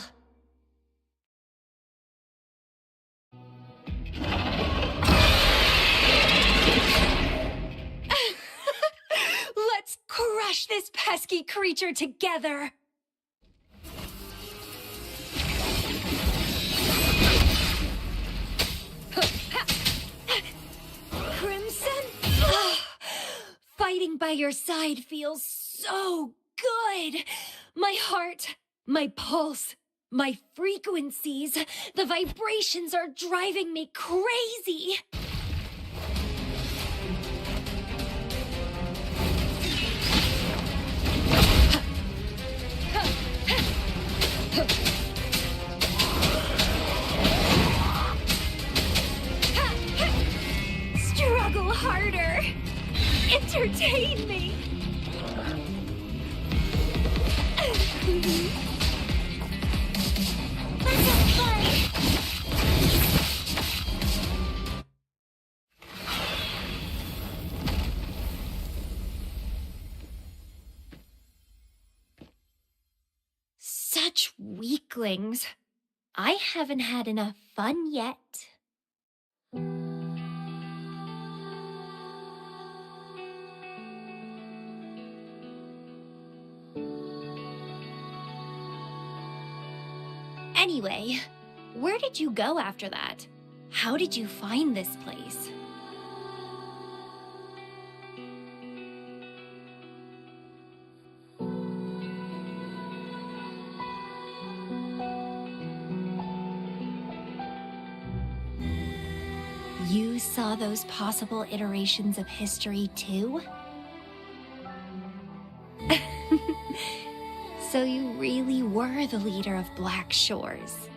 Let's crush this pesky creature together! Crimson? Fighting by your side feels so good! My heart, my pulse, my frequencies, the vibrations are driving me crazy! Struggle harder! Entertain me! Let's have fun! Such weaklings. I haven't had enough fun yet. Anyway, where did you go after that? How did you find this place? You saw those possible iterations of history too? So you really were the leader of Black Shores.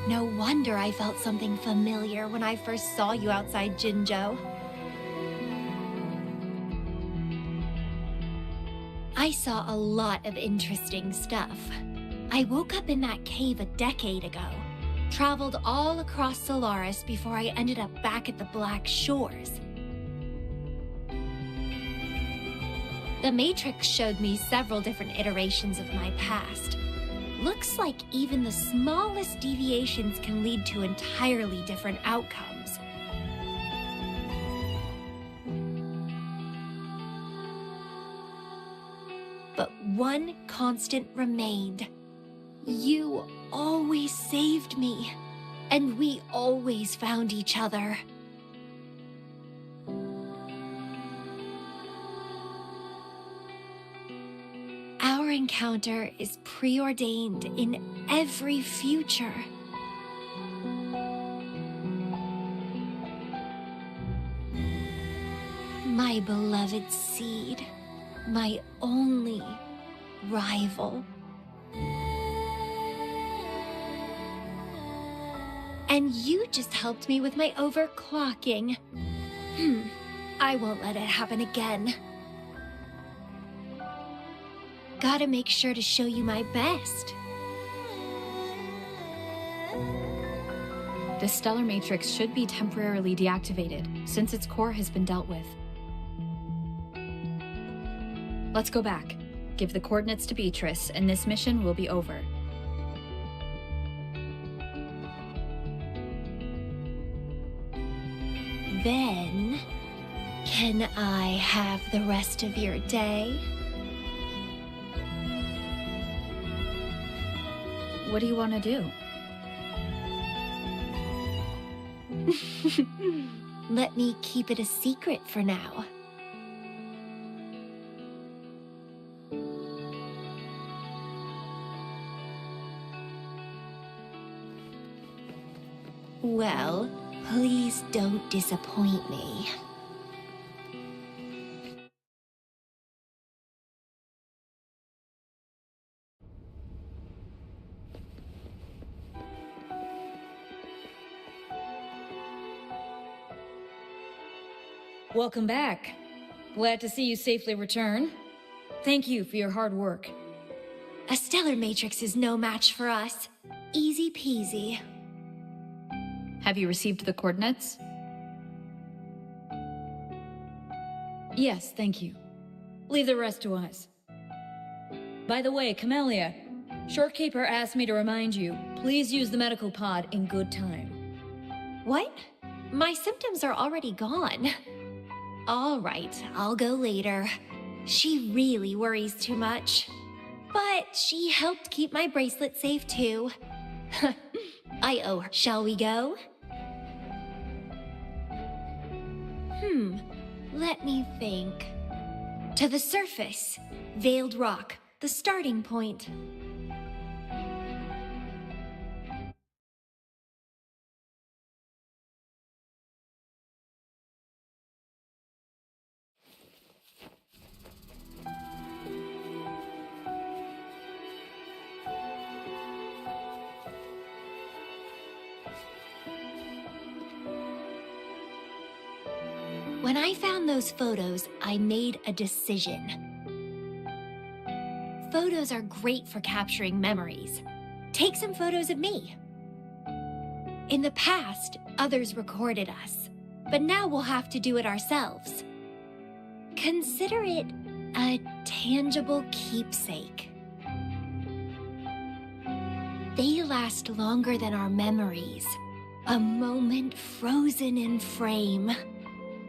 No wonder I felt something familiar when I first saw you outside Jinzhou. I saw a lot of interesting stuff. I woke up in that cave a decade ago. Traveled all across Solaris before I ended up back at the Black Shores. The Matrix showed me several different iterations of my past. Looks like even the smallest deviations can lead to entirely different outcomes. But one constant remained. You always saved me, and we always found each other. Our encounter is preordained in every future. My beloved seed, my only rival. And you just helped me with my overclocking. I won't let it happen again. Gotta make sure to show you my best. The stellar matrix should be temporarily deactivated, since its core has been dealt with. Let's go back. Give the coordinates to Beatrice, and this mission will be over. Then, can I have the rest of your day? What do you want to do? Let me keep it a secret for now. Well, please don't disappoint me. Welcome back. Glad to see you safely return. Thank you for your hard work. A stellar matrix is no match for us. Easy peasy. Have you received the coordinates? Yes, thank you. Leave the rest to us. By the way, Camellya, Shorekeeper asked me to remind you, please use the medical pod in good time. What? My symptoms are already gone. All right, I'll go later. She really worries too much. But she helped keep my bracelet safe too. I owe her. Shall we go? Let me think. To the surface. Veiled Rock, the starting point. When I found those photos, I made a decision. Photos are great for capturing memories. Take some photos of me. In the past, others recorded us, but now we'll have to do it ourselves. Consider it a tangible keepsake. They last longer than our memories. A moment frozen in frame.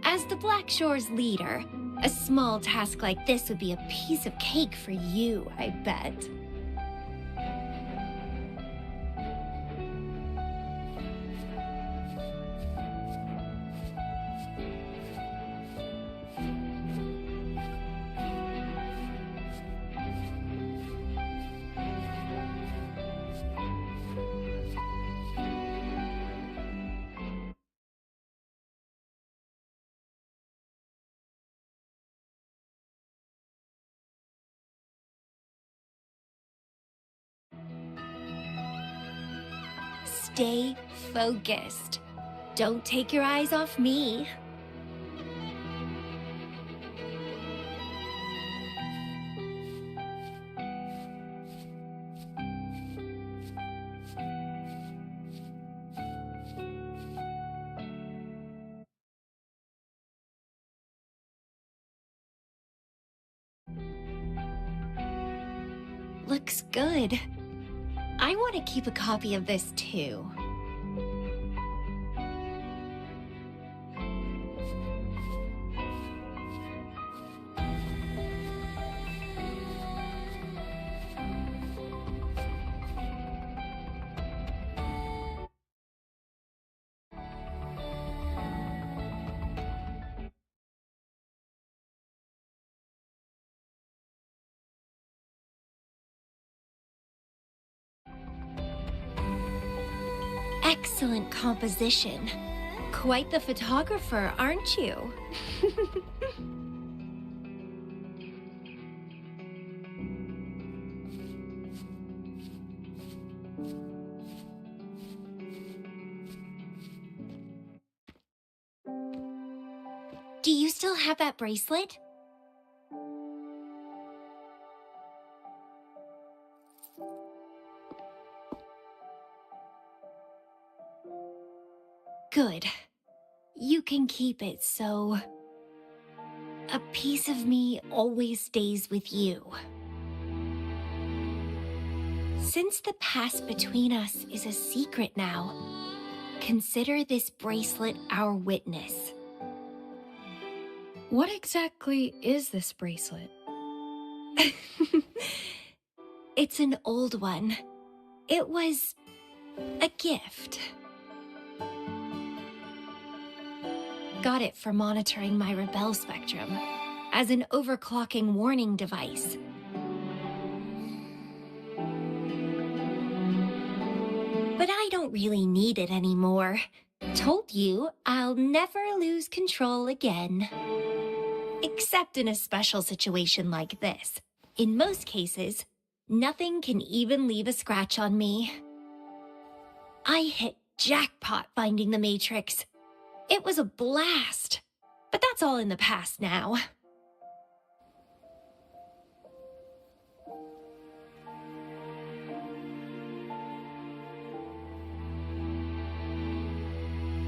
As the Black Shore's leader, a small task like this would be a piece of cake for you, I bet. Stay focused. Don't take your eyes off me. looks good. I want to keep a copy of this too. Excellent composition. Quite the photographer, aren't you? Do you still have that bracelet? Good. You can keep it, so a piece of me always stays with you. Since the past between us is a secret now, consider this bracelet our witness. What exactly is this bracelet? It's an old one. It was a gift. Got it for monitoring my rebel spectrum as an overclocking warning device. But I don't really need it anymore. Told you I'll never lose control again. Except in a special situation like this. In most cases, nothing can even leave a scratch on me. I hit jackpot finding the Matrix. It was a blast. But that's all in the past now.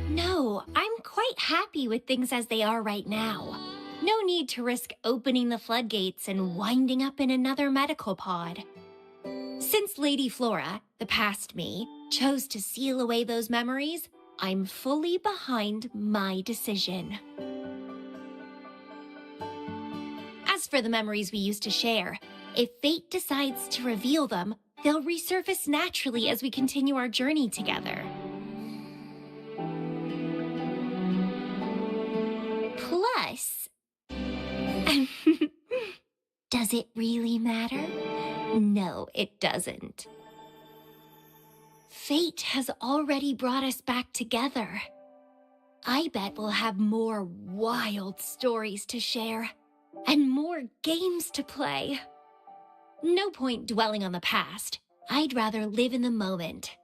No, I'm quite happy with things as they are right now. No need to risk opening the floodgates and winding up in another medical pod. Since Lady Flora, the past me, chose to seal away those memories, I'm fully behind my decision. As for the memories we used to share, if fate decides to reveal them, they'll resurface naturally as we continue our journey together. Plus, does it really matter? No, it doesn't. Fate has already brought us back together. I bet we'll have more wild stories to share and more games to play. No point dwelling on the past. I'd rather live in the moment.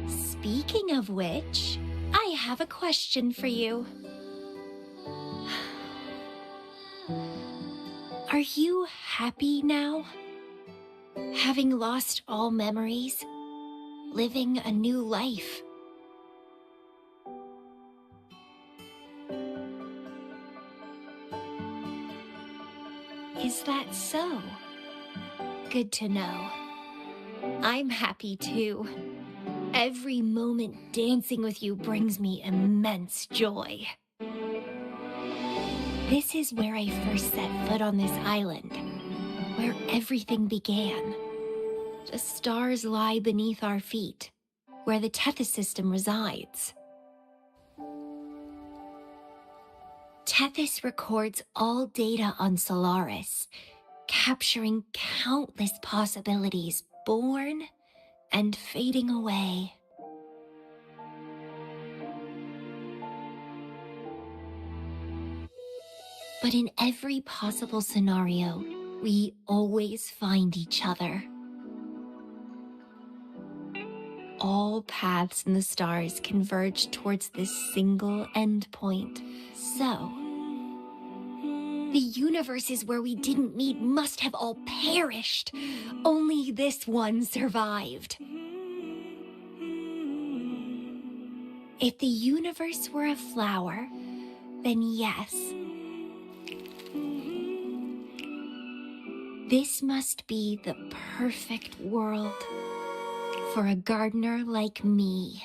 Speaking of which, I have a question for you. Are you happy now? Having lost all memories? Living a new life? Is that so? Good to know. I'm happy too. Every moment dancing with you brings me immense joy. This is where I first set foot on this island, where everything began. The stars lie beneath our feet, where the Tethys system resides. Tethys records all data on Solaris, capturing countless possibilities born and fading away. But in every possible scenario, we always find each other. All paths in the stars converge towards this single endpoint. So, the universes where we didn't meet must have all perished. Only this one survived. If the universe were a flower, then yes, This must be the perfect world for a gardener like me.